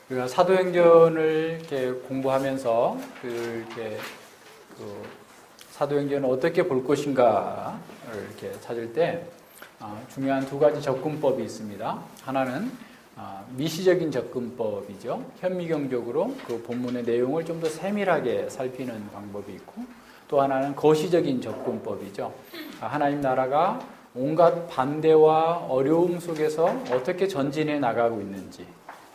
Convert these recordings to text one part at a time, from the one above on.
우리가 사도행전을 이렇게 공부하면서 사도행전을 어떻게 볼 것인가를 이렇게 찾을 때 중요한 두 가지 접근법이 있습니다. 하나는 미시적인 접근법이죠. 현미경적으로 그 본문의 내용을 좀 더 세밀하게 살피는 방법이 있고, 또 하나는 거시적인 접근법이죠. 하나님 나라가 온갖 반대와 어려움 속에서 어떻게 전진해 나가고 있는지,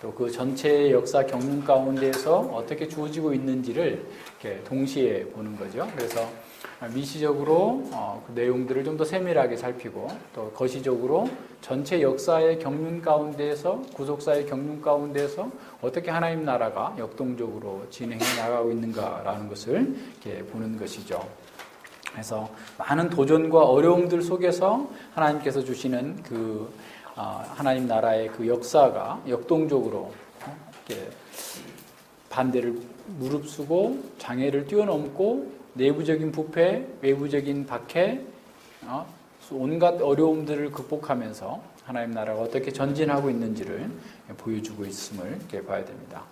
또 그 전체의 역사 경륜 가운데에서 어떻게 주어지고 있는지를 이렇게 동시에 보는 거죠. 그래서 미시적으로 그 내용들을 좀 더 세밀하게 살피고, 또 거시적으로 전체 역사의 경륜 가운데에서, 구속사의 경륜 가운데에서 어떻게 하나님 나라가 역동적으로 진행해 나가고 있는가라는 것을 이렇게 보는 것이죠. 그래서 많은 도전과 어려움들 속에서 하나님께서 주시는 그 하나님 나라의 그 역사가 역동적으로 이렇게 반대를 무릅쓰고 장애를 뛰어넘고 내부적인 부패, 외부적인 박해, 온갖 어려움들을 극복하면서 하나님 나라가 어떻게 전진하고 있는지를 보여주고 있음을 이렇게 봐야 됩니다.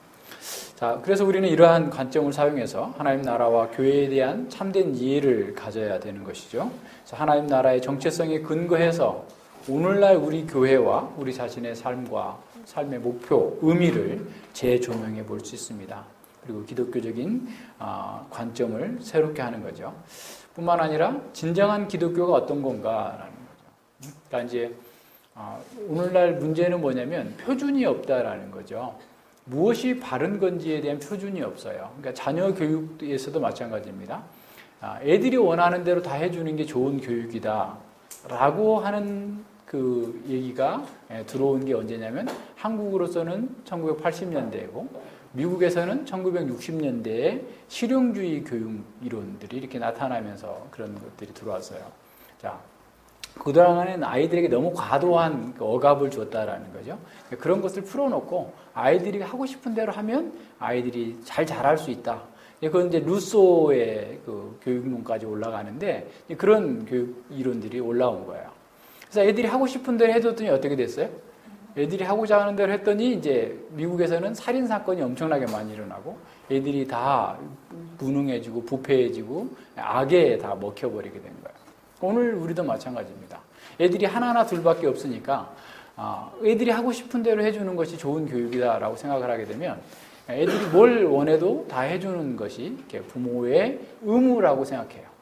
자, 그래서 우리는 이러한 관점을 사용해서 하나님 나라와 교회에 대한 참된 이해를 가져야 되는 것이죠. 그래서 하나님 나라의 정체성에 근거해서 오늘날 우리 교회와 우리 자신의 삶과 삶의 목표, 의미를 재조명해 볼 수 있습니다. 그리고 기독교적인 관점을 새롭게 하는 거죠. 뿐만 아니라 진정한 기독교가 어떤 건가라는 거죠. 그러니까 이제 오늘날 문제는 뭐냐면 표준이 없다라는 거죠. 무엇이 바른 건지에 대한 표준이 없어요. 그러니까 자녀 교육에서도 마찬가지입니다. 애들이 원하는 대로 다 해주는 게 좋은 교육이다라고 하는 그 얘기가 들어온 게 언제냐면 한국으로서는 1980년대이고 미국에서는 1960년대에 실용주의 교육 이론들이 이렇게 나타나면서 그런 것들이 들어왔어요. 자, 그동안에는 아이들에게 너무 과도한 억압을 줬다라는 거죠. 그런 것을 풀어놓고 아이들이 하고 싶은 대로 하면 아이들이 잘 자랄 수 있다. 그건 이제 루소의 그 교육론까지 올라가는데 그런 교육 이론들이 올라온 거예요. 그래서 애들이 하고 싶은 대로 해줬더니 어떻게 됐어요? 애들이 하고자 하는 대로 했더니 이제 미국에서는 살인 사건이 엄청나게 많이 일어나고 애들이 다 무능해지고 부패해지고 악에 다 먹혀버리게 된 거예요. 오늘 우리도 마찬가지입니다. 애들이 하나나 둘밖에 없으니까 애들이 하고 싶은 대로 해주는 것이 좋은 교육이다라고 생각을 하게 되면 애들이 뭘 원해도 다 해주는 것이 부모의 의무라고 생각해요.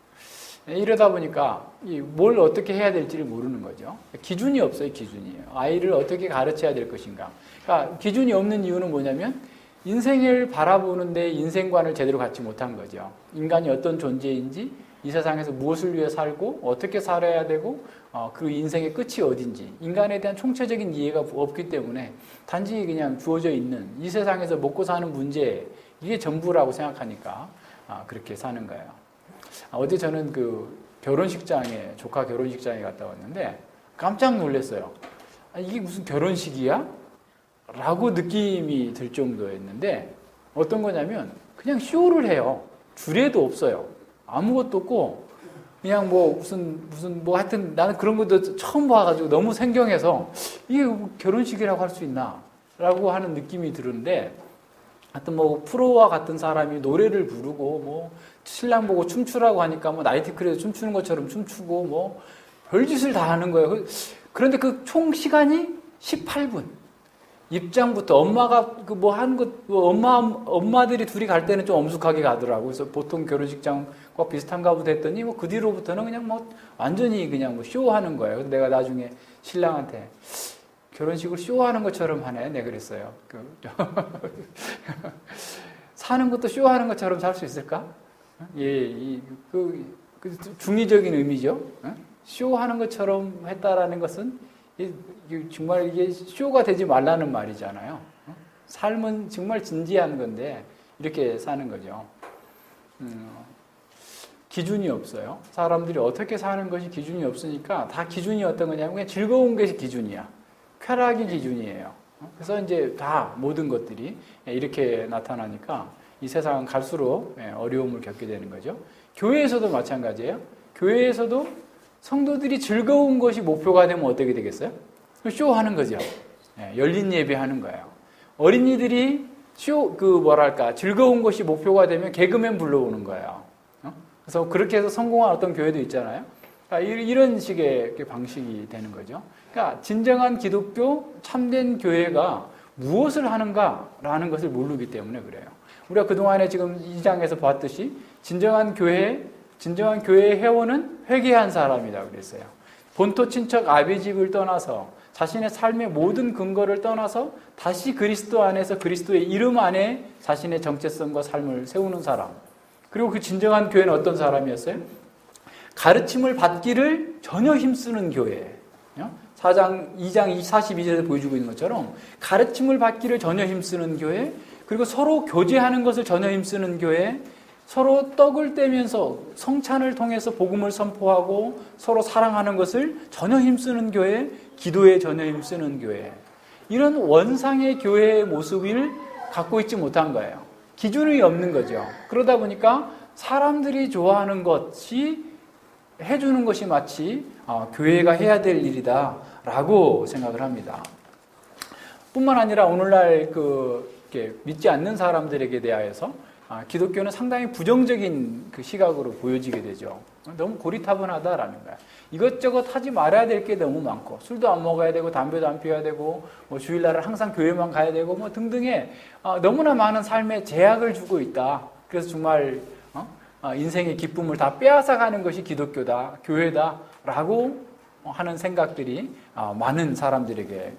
이러다 보니까 뭘 어떻게 해야 될지를 모르는 거죠. 기준이 없어요, 기준이에요. 아이를 어떻게 가르쳐야 될 것인가. 그러니까 기준이 없는 이유는 뭐냐면 인생을 바라보는데 인생관을 제대로 갖지 못한 거죠. 인간이 어떤 존재인지, 이 세상에서 무엇을 위해 살고 어떻게 살아야 되고 그 인생의 끝이 어딘지 인간에 대한 총체적인 이해가 없기 때문에 단지 그냥 주어져 있는 이 세상에서 먹고 사는 문제, 이게 전부라고 생각하니까 그렇게 사는 거예요. 어제 저는 그 결혼식장에, 조카 결혼식장에 갔다 왔는데 깜짝 놀랐어요. 이게 무슨 결혼식이야? 라고 느낌이 들 정도였는데 어떤 거냐면 그냥 쇼를 해요. 주례도 없어요. 아무것도 없고 그냥 무슨 하여튼 나는 그런 것도 처음 봐가지고 너무 생경해서 이게 결혼식이라고 할 수 있나? 라고 하는 느낌이 드는데 하여튼 프로와 같은 사람이 노래를 부르고 신랑 보고 춤추라고 하니까 나이트클럽에서 춤추는 것처럼 춤추고 별짓을 다 하는 거예요. 그런데 그 총 시간이 18분. 입장부터 엄마가 엄마들이 둘이 갈 때는 좀 엄숙하게 가더라고요. 그래서 보통 결혼식장과 비슷한가 보다 했더니 그 뒤로부터는 그냥 완전히 그냥 쇼하는 거예요. 그래서 내가 나중에 신랑한테 결혼식을 쇼하는 것처럼 하네. 내가 그랬어요. 사는 것도 쇼하는 것처럼 살 수 있을까? 중의적인 의미죠. 쇼하는 것처럼 했다라는 것은 정말 이게 쇼가 되지 말라는 말이잖아요. 삶은 정말 진지한 건데 이렇게 사는 거죠. 기준이 없어요. 사람들이 어떻게 사는 것이 기준이 없으니까 다 기준이 어떤 거냐면 그냥 즐거운 것이 기준이야. 쾌락이 기준이에요. 그래서 이제 다 모든 것들이 이렇게 나타나니까 이 세상은 갈수록 어려움을 겪게 되는 거죠. 교회에서도 마찬가지예요. 교회에서도 성도들이 즐거운 것이 목표가 되면 어떻게 되겠어요? 쇼하는 거죠. 열린 예배하는 거예요. 어린이들이 즐거운 것이 목표가 되면 개그맨 불러오는 거예요. 그래서 그렇게 해서 성공한 어떤 교회도 있잖아요. 이런 식의 방식이 되는 거죠. 그러니까 진정한 기독교, 참된 교회가 무엇을 하는가라는 것을 모르기 때문에 그래요. 우리가 그동안에 지금 2장에서 봤듯이 진정한 교회의 회원은 회개한 사람이라고 그랬어요. 본토 친척 아비 집을 떠나서 자신의 삶의 모든 근거를 떠나서 다시 그리스도 안에서 그리스도의 이름 안에 자신의 정체성과 삶을 세우는 사람. 그리고 그 진정한 교회는 어떤 사람이었어요? 가르침을 받기를 전혀 힘쓰는 교회. 2장 42절에서 보여주고 있는 것처럼 가르침을 받기를 전혀 힘쓰는 교회, 그리고 서로 교제하는 것을 전혀 힘쓰는 교회, 서로 떡을 떼면서 성찬을 통해서 복음을 선포하고 서로 사랑하는 것을 전혀 힘쓰는 교회, 기도에 전혀 힘쓰는 교회. 이런 원상의 교회의 모습을 갖고 있지 못한 거예요. 기준이 없는 거죠. 그러다 보니까 사람들이 좋아하는 것이 해주는 것이 마치 교회가 해야 될 일이다 라고 생각을 합니다. 뿐만 아니라 오늘날 믿지 않는 사람들에게 대하여서 기독교는 상당히 부정적인 그 시각으로 보여지게 되죠. 너무 고리타분하다라는 거야. 이것저것 하지 말아야 될 게 너무 많고, 술도 안 먹어야 되고, 담배도 안 피워야 되고, 주일날은 항상 교회만 가야 되고, 등등의 너무나 많은 삶에 제약을 주고 있다. 그래서 정말 인생의 기쁨을 다 빼앗아가는 것이 기독교다, 교회다라고 하는 생각들이 많은 사람들에게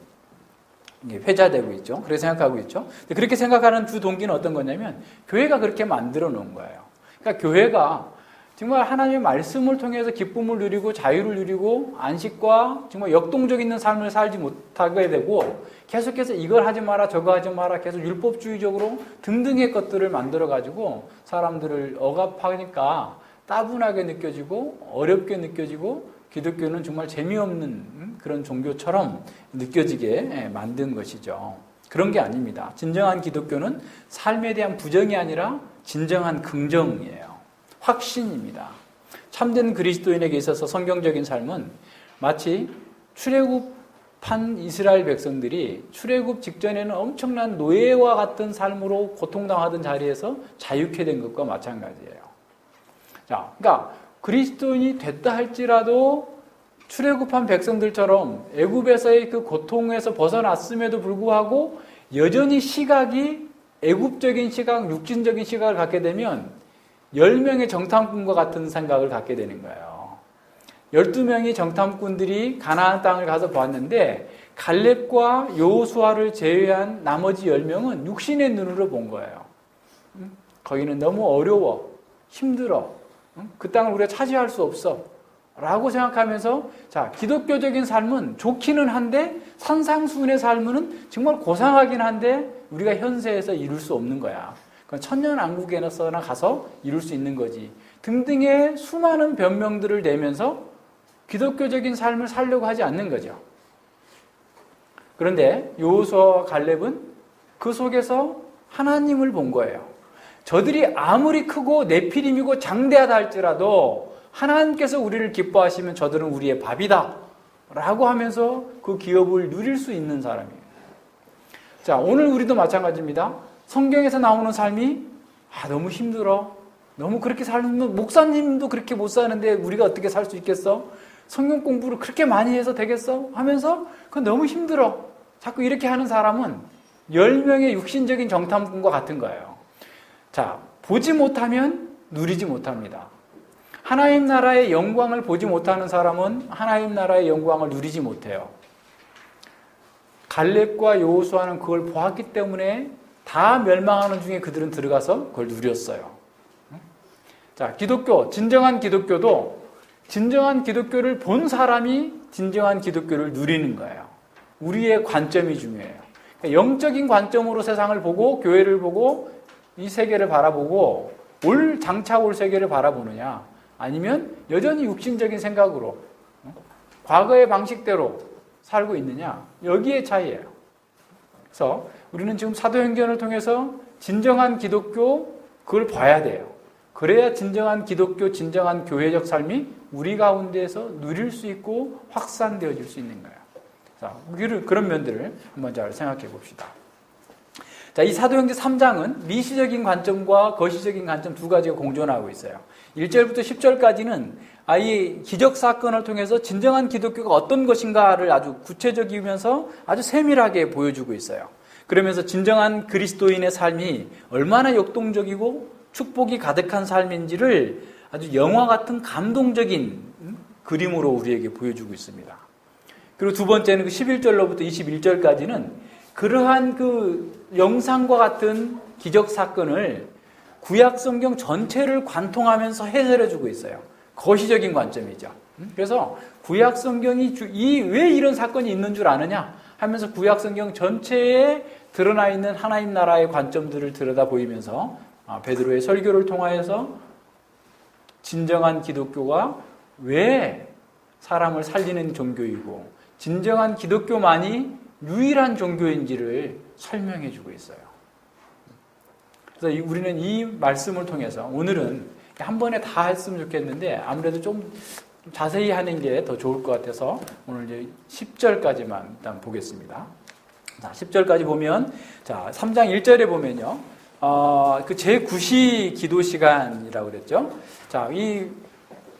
회자되고 있죠. 그렇게 생각하고 있죠. 그렇게 생각하는 주 동기는 어떤 거냐면 교회가 그렇게 만들어 놓은 거예요. 그러니까 교회가 정말 하나님의 말씀을 통해서 기쁨을 누리고 자유를 누리고 안식과 정말 역동적인 삶을 살지 못하게 되고 계속해서 이걸 하지 마라 저거 하지 마라 계속 율법주의적으로 등등의 것들을 만들어 가지고 사람들을 억압하니까 따분하게 느껴지고 어렵게 느껴지고 기독교는 정말 재미없는 그런 종교처럼 느껴지게 만든 것이죠. 그런 게 아닙니다. 진정한 기독교는 삶에 대한 부정이 아니라 진정한 긍정이에요. 확신입니다. 참된 그리스도인에게 있어서 성경적인 삶은 마치 출애굽한 이스라엘 백성들이 출애굽 직전에는 엄청난 노예와 같은 삶으로 고통당하던 자리에서 자유케 된 것과 마찬가지예요. 자, 그러니까 그리스도인이 됐다 할지라도 출애굽한 백성들처럼 애굽에서의 그 고통에서 벗어났음에도 불구하고 여전히 시각이 애굽적인 시각, 육신적인 시각을 갖게 되면 10명의 정탐꾼과 같은 생각을 갖게 되는 거예요. 12명의 정탐꾼들이 가나안 땅을 가서 보았는데 갈렙과 여호수아를 제외한 나머지 10명은 육신의 눈으로 본 거예요. 거기는 너무 어려워, 힘들어, 그 땅을 우리가 차지할 수 없어 라고 생각하면서 자, 기독교적인 삶은 좋기는 한데 산상수훈의 삶은 정말 고상하긴 한데 우리가 현세에서 이룰 수 없는 거야. 그건 천년왕국에서나 가서 이룰 수 있는 거지 등등의 수많은 변명들을 내면서 기독교적인 삶을 살려고 하지 않는 거죠. 그런데 여호수아와 갈렙은 그 속에서 하나님을 본 거예요. 저들이 아무리 크고 네피림이고 장대하다 할지라도 하나님께서 우리를 기뻐하시면 저들은 우리의 밥이다 라고 하면서 그 기업을 누릴 수 있는 사람이에요. 자, 오늘 우리도 마찬가지입니다. 성경에서 나오는 삶이 너무 힘들어, 너무 그렇게 살면 목사님도 그렇게 못 사는데 우리가 어떻게 살 수 있겠어? 성경 공부를 그렇게 많이 해서 되겠어? 하면서 그건 너무 힘들어. 자꾸 이렇게 하는 사람은 10명의 육신적인 정탐꾼과 같은 거예요. 자, 보지 못하면 누리지 못합니다. 하나님 나라의 영광을 보지 못하는 사람은 하나님 나라의 영광을 누리지 못해요. 갈렙과 여호수아는 그걸 보았기 때문에 다 멸망하는 중에 그들은 들어가서 그걸 누렸어요. 자, 기독교, 진정한 기독교도 진정한 기독교를 본 사람이 진정한 기독교를 누리는 거예요. 우리의 관점이 중요해요. 그러니까 영적인 관점으로 세상을 보고 교회를 보고 이 세계를 바라보고 장차 올 세계를 바라보느냐 아니면 여전히 육신적인 생각으로 과거의 방식대로 살고 있느냐 여기에 차이예요. 그래서 우리는 지금 사도행전을 통해서 진정한 기독교 그걸 봐야 돼요. 그래야 진정한 기독교, 진정한 교회적 삶이 우리 가운데에서 누릴 수 있고 확산되어질 수 있는 거예요. 자, 그런 면들을 한번 잘 생각해 봅시다. 자, 이 사도행전 3장은 미시적인 관점과 거시적인 관점 두 가지가 공존하고 있어요. 1절부터 10절까지는 이 기적 사건을 통해서 진정한 기독교가 어떤 것인가를 아주 구체적이면서 아주 세밀하게 보여주고 있어요. 그러면서 진정한 그리스도인의 삶이 얼마나 역동적이고 축복이 가득한 삶인지를 아주 영화 같은 감동적인 그림으로 우리에게 보여주고 있습니다. 그리고 두 번째는 그 11절로부터 21절까지는 그러한 그 영상과 같은 기적 사건을 구약 성경 전체를 관통하면서 해설해 주고 있어요. 거시적인 관점이죠. 그래서 구약 성경이 왜 이런 사건이 있는 줄 아느냐 하면서 구약 성경 전체에 드러나 있는 하나님 나라의 관점들을 들여다 보이면서 베드로의 설교를 통하여서 진정한 기독교가 왜 사람을 살리는 종교이고 진정한 기독교만이 유일한 종교인지를 설명해 주고 있어요. 그래서 우리는 이 말씀을 통해서 오늘은 한 번에 다 했으면 좋겠는데 아무래도 좀 자세히 하는 게 더 좋을 것 같아서 오늘 이제 10절까지만 일단 보겠습니다. 자, 10절까지 보면, 자, 3장 1절에 보면요. 그 제9시 기도 시간이라고 그랬죠. 자,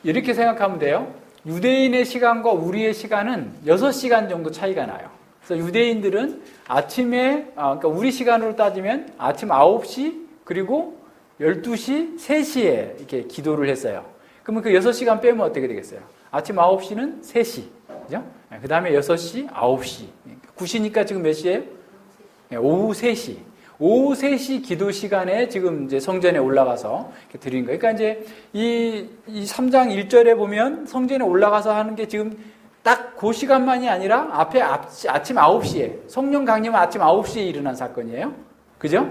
이렇게 생각하면 돼요. 유대인의 시간과 우리의 시간은 6시간 정도 차이가 나요. 그래서 유대인들은 아침에, 그러니까 우리 시간으로 따지면 아침 9시 그리고 12시, 3시에 이렇게 기도를 했어요. 그러면 그 6시간 빼면 어떻게 되겠어요? 아침 9시는 3시. 그죠? 그 다음에 6시, 9시. 9시니까 지금 몇 시에요? 오후 3시. 오후 3시 기도 시간에 지금 이제 성전에 올라가서 이렇게 드린 거예요. 그러니까 이제 이 3장 1절에 보면 성전에 올라가서 하는 게 지금 딱 그 시간만이 아니라 앞에 아침 9시에 성령 강림은 아침 9시에 일어난 사건이에요. 그죠?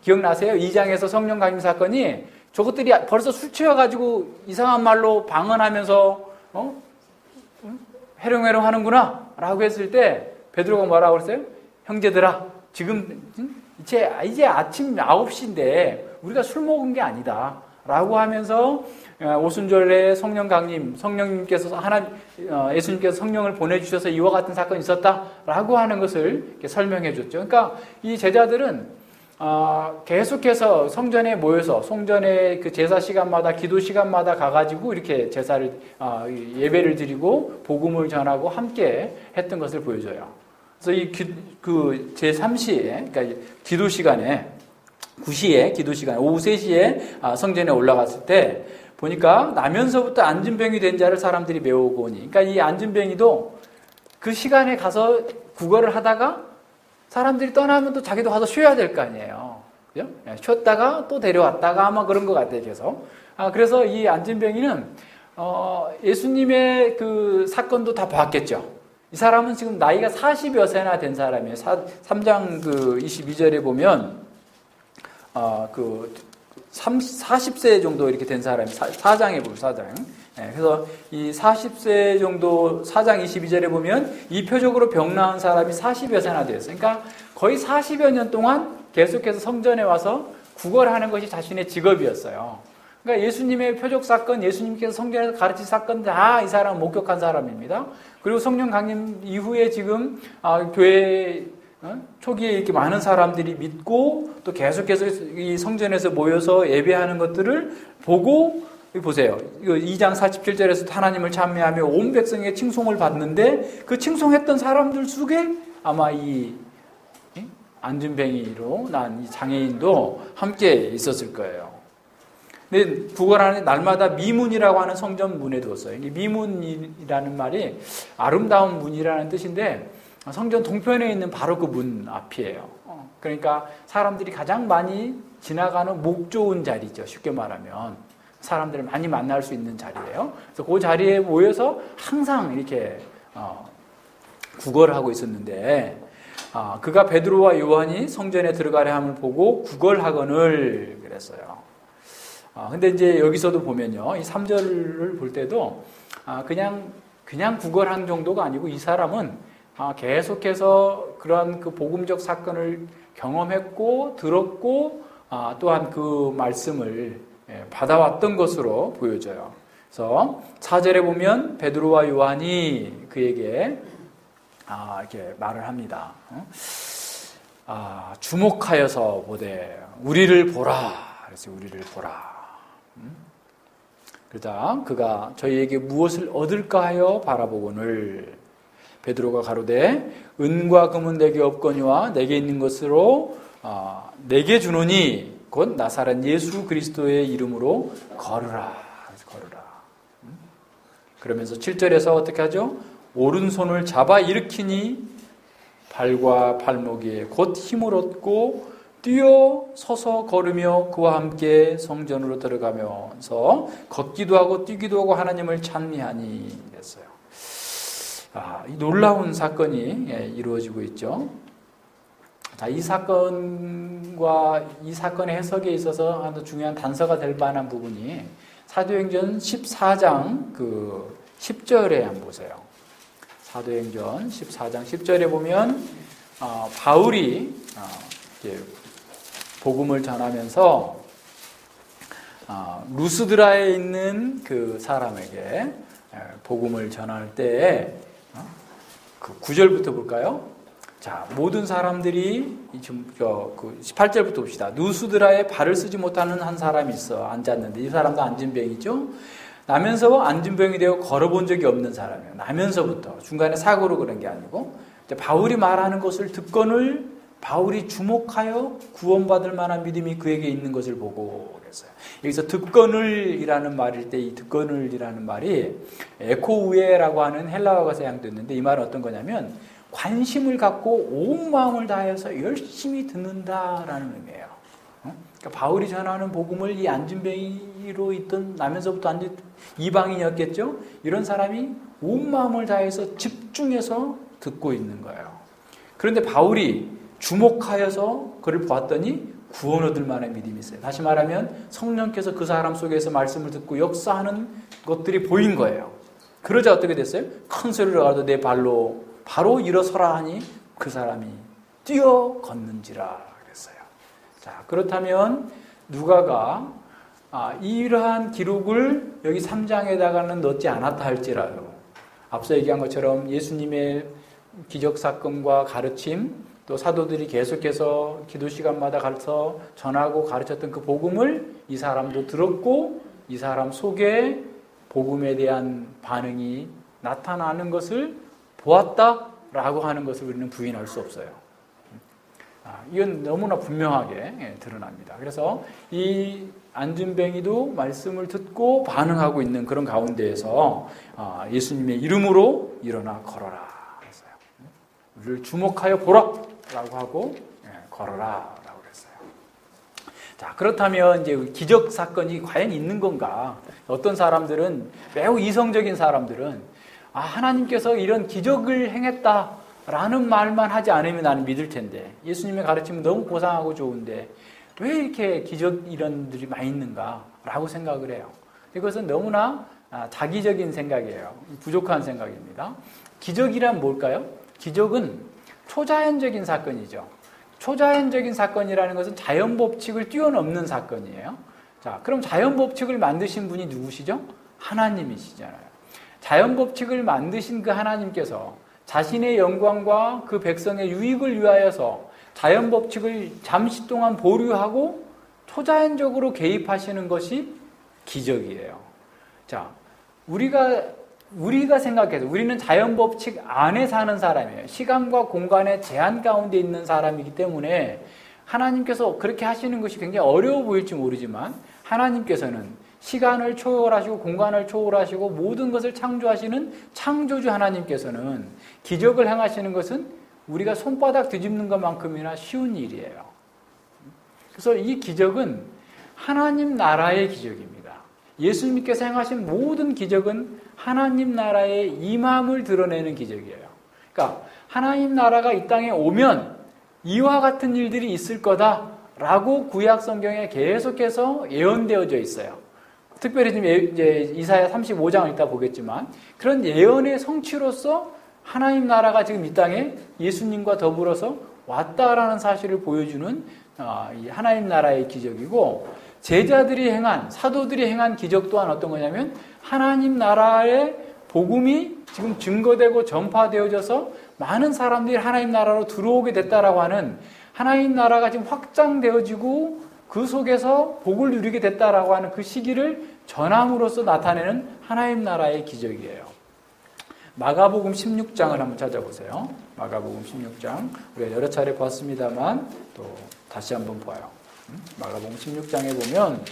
기억나세요? 2장에서 성령 강림 사건이 저것들이 벌써 술 취해가지고 이상한 말로 방언하면서 해롱해롱 하는구나 라고 했을 때 베드로가 뭐라고 그랬어요? 형제들아 지금 이제 아침 9시인데 우리가 술 먹은 게 아니다 라고 하면서 오순절에 성령 강림, 성령님께서 예수님께서 성령을 보내주셔서 이와 같은 사건이 있었다 라고 하는 것을 이렇게 설명해 줬죠. 그러니까 이 제자들은 계속해서 성전에 모여서 성전의 그 제사 시간마다 기도 시간마다 가가지고 이렇게 제사를 예배를 드리고 복음을 전하고 함께 했던 것을 보여줘요. 그래서 그 제3시에 그러니까 기도 시간에 9시에 기도 시간 오후 3시에 성전에 올라갔을 때 보니까 나면서부터 안진병이 된 자를 사람들이 메우고 오니 그러니까 이 안진병이도 그 시간에 가서 구걸을 하다가 사람들이 떠나면 또 자기도 가서 쉬어야 될 거 아니에요. 그죠? 쉬었다가 또 데려왔다가 아마 그런 것 같아요, 계속. 그래서 이 안진병이는, 예수님의 그 사건도 다 봤겠죠. 이 사람은 지금 나이가 40여 세나 된 사람이에요. 3장 그 22절에 보면, 40세 정도 이렇게 된 사람이, 4장에 보면 4장. 그래서 이 40세 정도 4장 22절에 보면 이표적으로 병 나은 사람이 40여 세나 되었어요. 그러니까 거의 40여 년 동안 계속해서 성전에 와서 구걸하는 것이 자신의 직업이었어요. 그러니까 예수님의 표적 사건, 예수님께서 성전에서 가르친 사건 다 이 사람은 목격한 사람입니다. 그리고 성령 강림 이후에 지금 교회 초기에 이렇게 많은 사람들이 믿고 또 계속해서 이 성전에서 모여서 예배하는 것들을 보고 보세요. 2장 47절에서 하나님을 찬미하며 온 백성의 칭송을 받는데 그 칭송했던 사람들 속에 아마 이 안진뱅이로 난 이 장애인도 함께 있었을 거예요. 근데 구걸하는 날마다 미문이라고 하는 성전 문에 두었어요. 이 미문이라는 말이 아름다운 문이라는 뜻인데 성전 동편에 있는 바로 그 문 앞이에요. 그러니까 사람들이 가장 많이 지나가는 목 좋은 자리죠. 쉽게 말하면. 사람들을 많이 만날 수 있는 자리예요. 그래서 그 자리에 모여서 항상 이렇게 구걸하고 있었는데 그가 베드로와 요한이 성전에 들어가려 함을 보고 구걸하거늘 그랬어요. 근데 이제 여기서도 보면요. 이 3절을 볼 때도 그냥 구걸한 정도가 아니고 이 사람은 계속해서 그러한 그 복음적 사건을 경험했고 들었고 또한 그 말씀을 받아왔던 것으로 보여져요. 그래서 4절에 보면 베드로와 요한이 그에게 이렇게 말을 합니다. 주목하여서 보되 우리를 보라. 그래서 우리를 보라. 그러자 그가 저희에게 무엇을 얻을까 하여 바라보거늘 베드로가 가로되 은과 금은 내게 없거니와 내게 있는 것으로 내게 주노니 곧 나사렛 예수 그리스도의 이름으로 걸으라. 걸으라. 그러면서 7절에서 어떻게 하죠? 오른손을 잡아 일으키니 발과 발목에 곧 힘을 얻고 뛰어 서서 걸으며 그와 함께 성전으로 들어가면서 걷기도 하고 뛰기도 하고 하나님을 찬미하니 했어요. 이 놀라운 사건이 이루어지고 있죠. 자, 이 사건과 이 사건의 해석에 있어서 아주 중요한 단서가 될 만한 부분이 사도행전 14장 10절에 한번 보세요. 사도행전 14장 10절에 보면 바울이 복음을 전하면서 루스드라에 있는 그 사람에게 복음을 전할 때에 그 9절부터 볼까요? 자, 모든 사람들이 18절부터 봅시다. 루스드라에 발을 쓰지 못하는 한 사람이 있어 앉았는데 이 사람도 안진병이죠. 나면서 안진병이 되어 걸어본 적이 없는 사람이에요. 나면서부터 중간에 사고로 그런 게 아니고 바울이 말하는 것을 듣거늘 바울이 주목하여 구원받을 만한 믿음이 그에게 있는 것을 보고 그랬어요. 여기서 듣거늘이라는 말일 때 이 듣거늘이라는 말이 에코우에라고 하는 헬라어가 사용됐는데 이 말은 어떤 거냐면 관심을 갖고 온 마음을 다해서 열심히 듣는다라는 의미예요. 그러니까 바울이 전하는 복음을 이 안진뱅이로 있던 나면서부터 이방인이었겠죠. 이런 사람이 온 마음을 다해서 집중해서 듣고 있는 거예요. 그런데 바울이 주목하여서 그를 보았더니 구원 얻을 만한 믿음이 있어요. 다시 말하면 성령께서 그 사람 속에서 말씀을 듣고 역사하는 것들이 보인 거예요. 그러자 어떻게 됐어요? 큰 소리로 가도 내 발로 바로 일어서라 하니 그 사람이 뛰어 걷는지라 그랬어요. 자, 그렇다면 누가가 이러한 기록을 여기 3장에다가는 넣지 않았다 할지라도 앞서 얘기한 것처럼 예수님의 기적사건과 가르침 또 사도들이 계속해서 기도 시간마다 가르쳐 전하고 가르쳤던 그 복음을 이 사람도 들었고 이 사람 속에 복음에 대한 반응이 나타나는 것을 보았다라고 하는 것을 우리는 부인할 수 없어요. 이건 너무나 분명하게 드러납니다. 그래서 이 안진뱅이도 말씀을 듣고 반응하고 있는 그런 가운데에서 예수님의 이름으로 일어나 걸어라 했어요. 우리를 주목하여 보라 라고 하고 걸어라 라고 했어요. 자, 그렇다면 이제 기적 사건이 과연 있는 건가? 어떤 사람들은 매우 이성적인 사람들은 하나님께서 이런 기적을 행했다라는 말만 하지 않으면 나는 믿을 텐데 예수님의 가르침은 너무 고상하고 좋은데 왜 이렇게 기적 이런들이 많이 있는가라고 생각을 해요. 이것은 너무나 자기적인 생각이에요. 부족한 생각입니다. 기적이란 뭘까요? 기적은 초자연적인 사건이죠. 초자연적인 사건이라는 것은 자연 법칙을 뛰어넘는 사건이에요. 자, 그럼 자연 법칙을 만드신 분이 누구시죠? 하나님이시잖아요. 자연 법칙을 만드신 그 하나님께서 자신의 영광과 그 백성의 유익을 위하여서 자연 법칙을 잠시 동안 보류하고 초자연적으로 개입하시는 것이 기적이에요. 자, 우리가 생각해도 우리는 자연 법칙 안에 사는 사람이에요. 시간과 공간의 제한 가운데 있는 사람이기 때문에 하나님께서 그렇게 하시는 것이 굉장히 어려워 보일지 모르지만 하나님께서는 시간을 초월하시고 공간을 초월하시고 모든 것을 창조하시는 창조주 하나님께서는 기적을 행하시는 것은 우리가 손바닥 뒤집는 것만큼이나 쉬운 일이에요. 그래서 이 기적은 하나님 나라의 기적입니다. 예수님께서 행하신 모든 기적은 하나님 나라의 임함을 드러내는 기적이에요. 그러니까 하나님 나라가 이 땅에 오면 이와 같은 일들이 있을 거다라고 구약 성경에 계속해서 예언되어져 있어요. 특별히 지금 이제 이사야 35장을 이따 보겠지만 그런 예언의 성취로서 하나님 나라가 지금 이 땅에 예수님과 더불어서 왔다라는 사실을 보여주는 이 하나님 나라의 기적이고 제자들이 행한 사도들이 행한 기적 또한 어떤 거냐면 하나님 나라의 복음이 지금 증거되고 전파되어져서 많은 사람들이 하나님 나라로 들어오게 됐다라고 하는 하나님 나라가 지금 확장되어지고 그 속에서 복을 누리게 됐다라고 하는 그 시기를 전함으로써 나타내는 하나님 나라의 기적이에요. 마가복음 16장을 한번 찾아보세요. 마가복음 16장. 우리가 여러 차례 봤습니다만 또 다시 한번 봐요. 마가복음 16장에 보면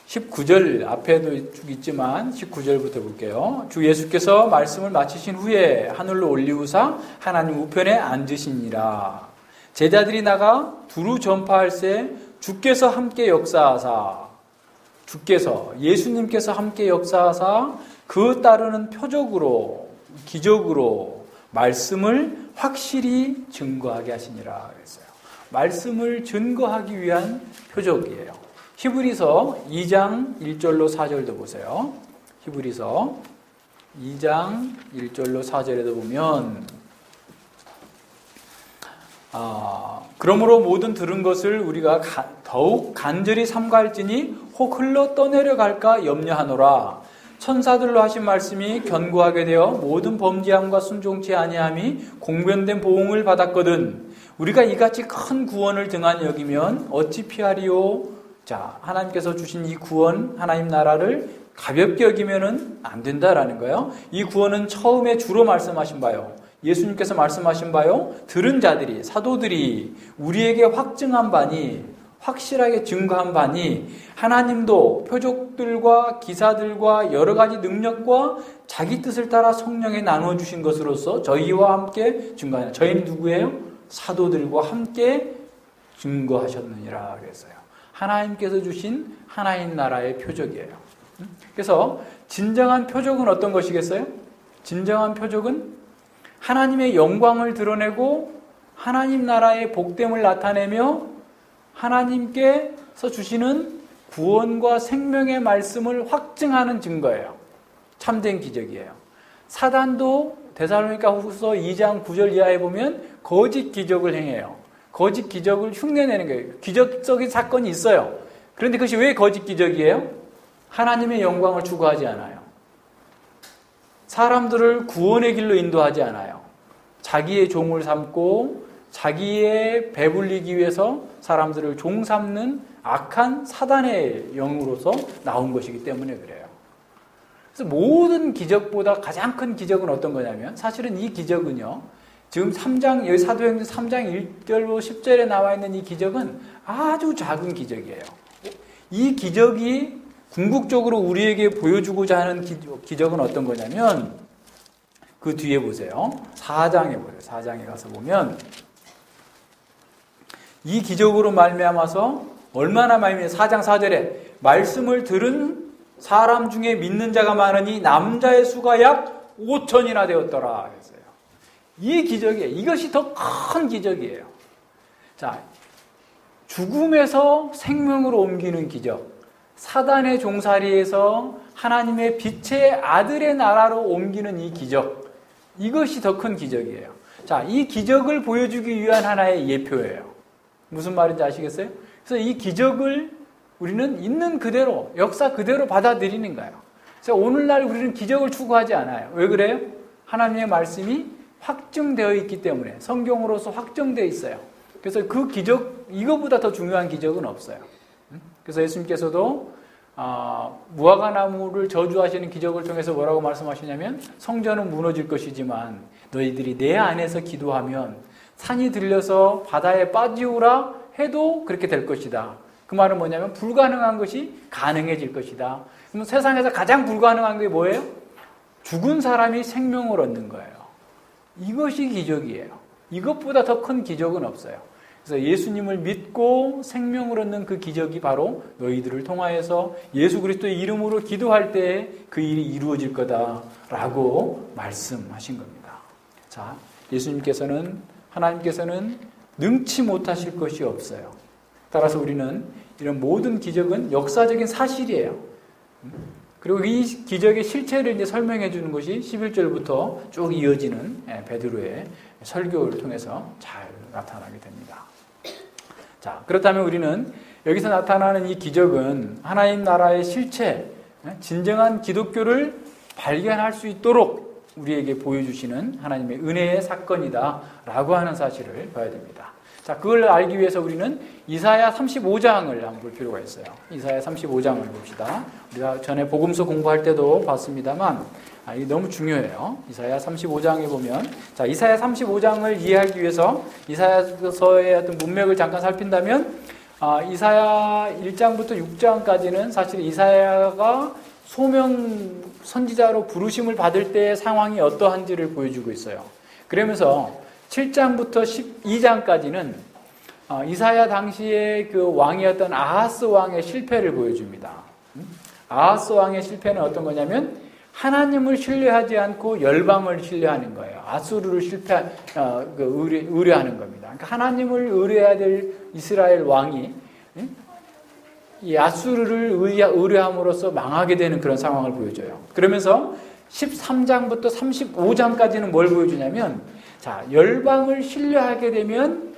19절 앞에도 쭉 있지만 19절부터 볼게요. 주 예수께서 말씀을 마치신 후에 하늘로 올리우사 하나님 우편에 앉으시니라. 제자들이 나가 두루 전파할새 주께서 함께 역사하사, 주께서 예수님께서 함께 역사하사 그 따르는 표적으로 기적으로 말씀을 확실히 증거하게 하시니라 그랬어요. 말씀을 증거하기 위한 표적이에요. 히브리서 2장 1절로 4절도 보세요. 히브리서 2장 1절로 4절에도 보면 그러므로 모든 들은 것을 우리가 더욱 간절히 삼가할지니 혹 흘러 떠내려갈까 염려하노라. 천사들로 하신 말씀이 견고하게 되어 모든 범죄함과 순종치 아니함이 공변된 보응을 받았거든. 우리가 이같이 큰 구원을 등한히 여기면 어찌 피하리요? 자, 하나님께서 주신 이 구원, 하나님 나라를 가볍게 여기면은 안 된다라는 거예요. 이 구원은 처음에 주로 말씀하신 바요. 예수님께서 말씀하신 바요. 들은 자들이, 사도들이 우리에게 확증한 바니, 확실하게 증거한 바니, 하나님도 표적들과 기사들과 여러 가지 능력과 자기 뜻을 따라 성령에 나누어 주신 것으로서 저희와 함께 증거하는. 저희는 누구예요? 사도들과 함께 증거하셨느니라 그랬어요. 하나님께서 주신 하나님 나라의 표적이에요. 그래서 진정한 표적은 어떤 것이겠어요? 진정한 표적은 하나님의 영광을 드러내고 하나님 나라의 복됨을 나타내며 하나님께서 주시는 구원과 생명의 말씀을 확증하는 증거예요. 참된 기적이에요. 사단도 데살로니가후서 2장 9절 이하에 보면 거짓 기적을 행해요. 거짓 기적을 흉내내는 거예요. 기적적인 사건이 있어요. 그런데 그것이 왜 거짓 기적이에요? 하나님의 영광을 추구하지 않아요. 사람들을 구원의 길로 인도하지 않아요. 자기의 종을 삼고 자기의 배불리기 위해서 사람들을 종 삼는 악한 사단의 영으로서 나온 것이기 때문에 그래요. 그래서 모든 기적보다 가장 큰 기적은 어떤 거냐면 사실은 이 기적은요. 지금 3장, 여기 사도행전 3장 1절로 10절에 나와 있는 이 기적은 아주 작은 기적이에요. 이 기적이 궁극적으로 우리에게 보여주고자 하는 기적은 어떤 거냐면 그 뒤에 보세요. 4장에 보세요. 4장에 가서 보면 이 기적으로 말미암아서 얼마나 많이 4장 4절에 말씀을 들은 사람 중에 믿는 자가 많으니 남자의 수가 약 5천이나 되었더라 그랬어요. 이 기적이에요. 이것이 더 큰 기적이에요. 자, 죽음에서 생명으로 옮기는 기적, 사단의 종살이에서 하나님의 빛의 아들의 나라로 옮기는 이 기적, 이것이 더 큰 기적이에요. 자, 이 기적을 보여주기 위한 하나의 예표예요. 무슨 말인지 아시겠어요? 그래서 이 기적을 우리는 있는 그대로, 역사 그대로 받아들이는 거예요. 그래서 오늘날 우리는 기적을 추구하지 않아요. 왜 그래요? 하나님의 말씀이 확증되어 있기 때문에, 성경으로서 확정되어 있어요. 그래서 그 기적, 이거보다 더 중요한 기적은 없어요. 그래서 예수님께서도 무화과나무를 저주하시는 기적을 통해서 뭐라고 말씀하시냐면 성전은 무너질 것이지만 너희들이 내 안에서 기도하면 산이 들려서 바다에 빠지우라 해도 그렇게 될 것이다. 그 말은 뭐냐면 불가능한 것이 가능해질 것이다. 그럼 세상에서 가장 불가능한 게 뭐예요? 죽은 사람이 생명을 얻는 거예요. 이것이 기적이에요. 이것보다 더 큰 기적은 없어요. 그래서 예수님을 믿고 생명을 얻는 그 기적이 바로 너희들을 통하여서 예수 그리스도의 이름으로 기도할 때 그 일이 이루어질 거다라고 말씀하신 겁니다. 자, 예수님께서는, 하나님께서는 능치 못하실 것이 없어요. 따라서 우리는 이런 모든 기적은 역사적인 사실이에요. 그리고 이 기적의 실체를 이제 설명해 주는 것이 11절부터 쭉 이어지는 베드로의 설교를 통해서 잘 나타나게 됩니다. 자, 그렇다면 우리는 여기서 나타나는 이 기적은 하나님 나라의 실체, 진정한 기독교를 발견할 수 있도록 우리에게 보여주시는 하나님의 은혜의 사건이다라고 하는 사실을 봐야 됩니다. 자, 그걸 알기 위해서 우리는 이사야 35장을 한번 볼 필요가 있어요. 이사야 35장을 봅시다. 우리가 전에 복음서 공부할 때도 봤습니다만 이게 너무 중요해요. 이사야 35장에 보면, 자, 이사야 35장을 이해하기 위해서 이사야서의 어떤 문맥을 잠깐 살핀다면, 이사야 1장부터 6장까지는 사실 이사야가 소명 선지자로 부르심을 받을 때의 상황이 어떠한지를 보여주고 있어요. 그러면서 7장부터 12장까지는 이사야 당시에 그 왕이었던 아하스 왕의 실패를 보여줍니다. 아하스 왕의 실패는 어떤 거냐면 하나님을 신뢰하지 않고 열방을 신뢰하는 거예요. 아수르를 의뢰하는 겁니다. 그러니까 하나님을 의뢰해야 될 이스라엘 왕이 이 아수르를 의뢰함으로써 망하게 되는 그런 상황을 보여줘요. 그러면서 13장부터 35장까지는 뭘 보여주냐면, 자, 열방을 신뢰하게 되면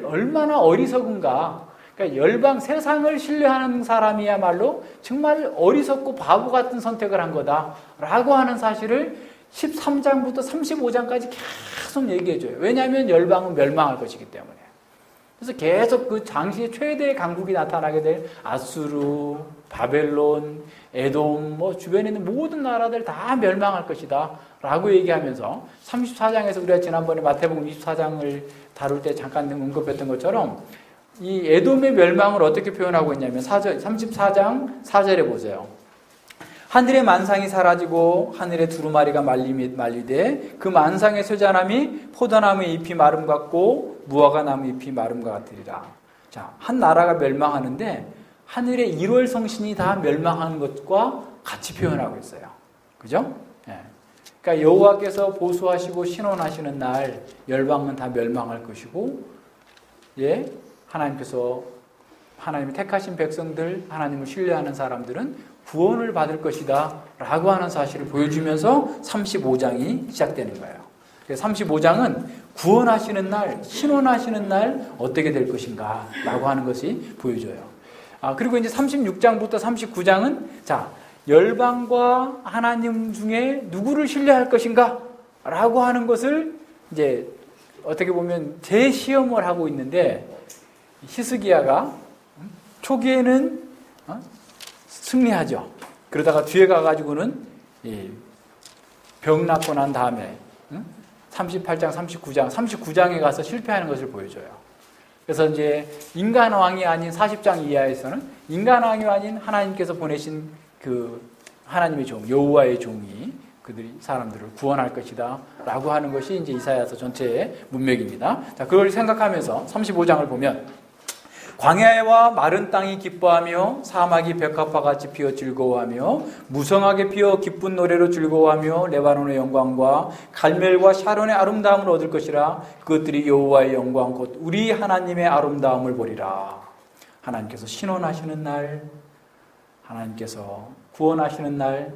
얼마나 어리석은가. 그러니까 열방 세상을 신뢰하는 사람이야말로 정말 어리석고 바보 같은 선택을 한 거다라고 하는 사실을 13장부터 35장까지 계속 얘기해줘요. 왜냐하면 열방은 멸망할 것이기 때문에. 그래서 계속 그 당시의 최대의 강국이 나타나게 될 아수르, 바벨론, 에돔, 주변에 있는 모든 나라들 다 멸망할 것이다 라고 얘기하면서 34장에서 우리가 지난번에 마태복음 24장을 다룰 때 잠깐 언급했던 것처럼 이 에돔의 멸망을 어떻게 표현하고 있냐면 34장 4절에 보세요. 하늘의 만상이 사라지고 하늘의 두루마리가 말리되 그 만상의 쇠잔함이 포도나무의 잎이 마름 같고 무화과 나무 잎이 마름과 같으리라. 자, 한 나라가 멸망하는데 하늘의 1월 성신이 다 멸망하는 것과 같이 표현하고 있어요. 그죠? 예. 그러니까 여호와께서 보수하시고 신원하시는 날 열방은 다 멸망할 것이고, 예, 하나님의 택하신 백성들, 하나님을 신뢰하는 사람들은 구원을 받을 것이다 라고 하는 사실을 보여주면서 35장이 시작되는 거예요. 35장은 구원하시는 날, 신원하시는 날 어떻게 될 것인가 라고 하는 것이 보여줘요. 그리고 이제 36장부터 39장은 자, 열방과 하나님 중에 누구를 신뢰할 것인가 라고 하는 것을 이제 어떻게 보면 재시험을 하고 있는데, 히스기야가 초기에는 승리하죠. 그러다가 뒤에 가가지고는 병 낫고 난 다음에 38장, 39장에 가서 실패하는 것을 보여줘요. 그래서 이제 인간왕이 아닌 40장 이하에서는 인간왕이 아닌 하나님께서 보내신 그 하나님의 종, 여호와의 종이 그들이 사람들을 구원할 것이다 라고 하는 것이 이제 이사야서 전체의 문맥입니다. 자, 그걸 생각하면서 35장을 보면, 광야와 마른 땅이 기뻐하며 사막이 백합화 같이 피어 즐거워하며 무성하게 피어 기쁜 노래로 즐거워하며 레바논의 영광과 갈멜과 샤론의 아름다움을 얻을 것이라. 그것들이 여호와의 영광 곧 우리 하나님의 아름다움을 보리라. 하나님께서 신원하시는 날, 하나님께서 구원하시는 날,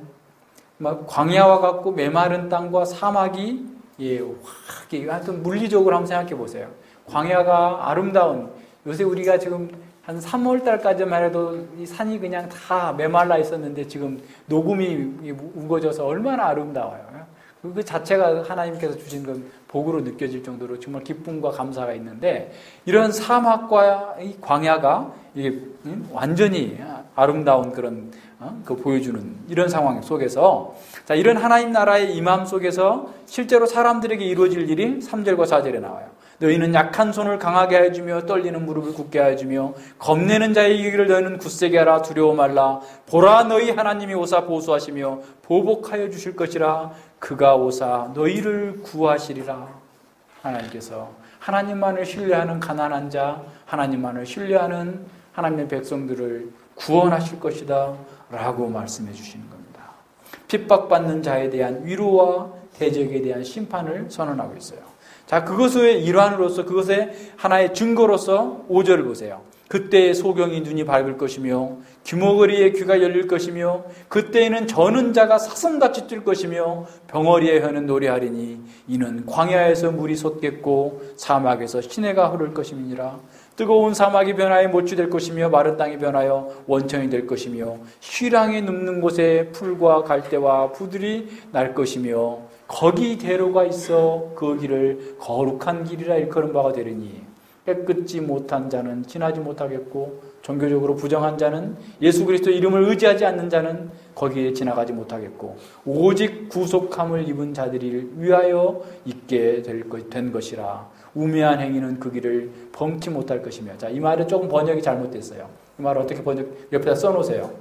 광야와 같고 메마른 땅과 사막이 하여튼 물리적으로 한번 생각해 보세요. 광야가 아름다운, 요새 우리가 지금 한 3월 달까지만 해도 이 산이 그냥 다 메말라 있었는데 지금 녹음이 우거져서 얼마나 아름다워요. 그 자체가 하나님께서 주신 건 복으로 느껴질 정도로 정말 기쁨과 감사가 있는데, 이런 사막과 이 광야가 이게 완전히 아름다운 그런 그 보여주는 이런 상황 속에서, 자, 이런 하나님 나라의 임함 속에서 실제로 사람들에게 이루어질 일이 3절과 4절에 나와요. 너희는 약한 손을 강하게 해주며 떨리는 무릎을 굳게 해주며 겁내는 자의 길을 너희는 굳세게 하라. 두려워 말라. 보라, 너희 하나님이 오사 보수하시며 보복하여 주실 것이라. 그가 오사 너희를 구하시리라. 하나님께서 하나님만을 신뢰하는 가난한 자, 하나님만을 신뢰하는 하나님의 백성들을 구원하실 것이다 라고 말씀해 주시는 겁니다. 핍박받는 자에 대한 위로와 대적에 대한 심판을 선언하고 있어요. 자, 그것의 일환으로서, 그것의 하나의 증거로서 5절을 보세요. 그때의 소경이 눈이 밝을 것이며 귀머거리의 귀가 열릴 것이며 그때에는 저는 자가 사슴같이 뛸 것이며 병어리의 혀는 노래하리니 이는 광야에서 물이 솟겠고 사막에서 시내가 흐를 것임이니라. 뜨거운 사막이 변하여 못이 될 것이며 마른 땅이 변하여 원천이 될 것이며 쉬랑이 눕는 곳에 풀과 갈대와 푸들이 날 것이며 거기대로가 있어 그 길을 거룩한 길이라 일컬은 바가 되리니 깨끗지 못한 자는 지나지 못하겠고 종교적으로 부정한 자는 예수 그리스도 이름을 의지하지 않는 자는 거기에 지나가지 못하겠고 오직 구속함을 입은 자들이 위하여 있게 된 것이라 우매한 행위는 그 길을 범치 못할 것이며. 자, 이 말은 조금 번역이 잘못됐어요. 이 말을 어떻게 옆에다 써놓으세요.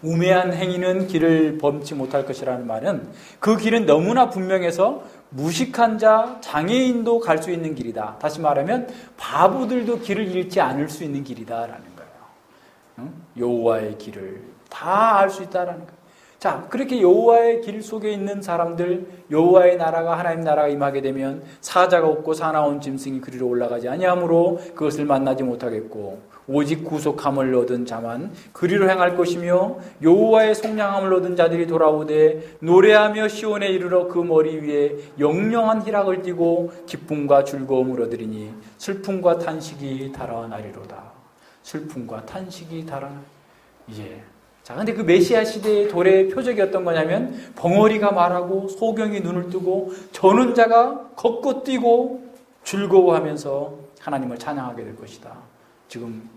우매한 행위는 길을 범치 못할 것이라는 말은 그 길은 너무나 분명해서 무식한 자, 장애인도 갈 수 있는 길이다. 다시 말하면 바보들도 길을 잃지 않을 수 있는 길이다라는 거예요. 여호와의 길을 다 알 수 있다라는 거예요. 자, 그렇게 여호와의 길 속에 있는 사람들, 여호와의 나라가 하나님 나라가 임하게 되면 사자가 없고 사나운 짐승이 그리로 올라가지 아니하므로 그것을 만나지 못하겠고 오직 구속함을 얻은 자만 그리로 행할 것이며 여호와의 속량함을 얻은 자들이 돌아오되 노래하며 시온에 이르러 그 머리 위에 영영한 희락을 띠고 기쁨과 즐거움을 얻으리니 슬픔과 탄식이 달아나리로다. 슬픔과 탄식이 이제 자, 근데 그 메시아 시대의 도래의 표적이 어떤 거냐면 벙어리가 말하고 소경이 눈을 뜨고 저는 자가 걷고 뛰고 즐거워하면서 하나님을 찬양하게 될 것이다. 지금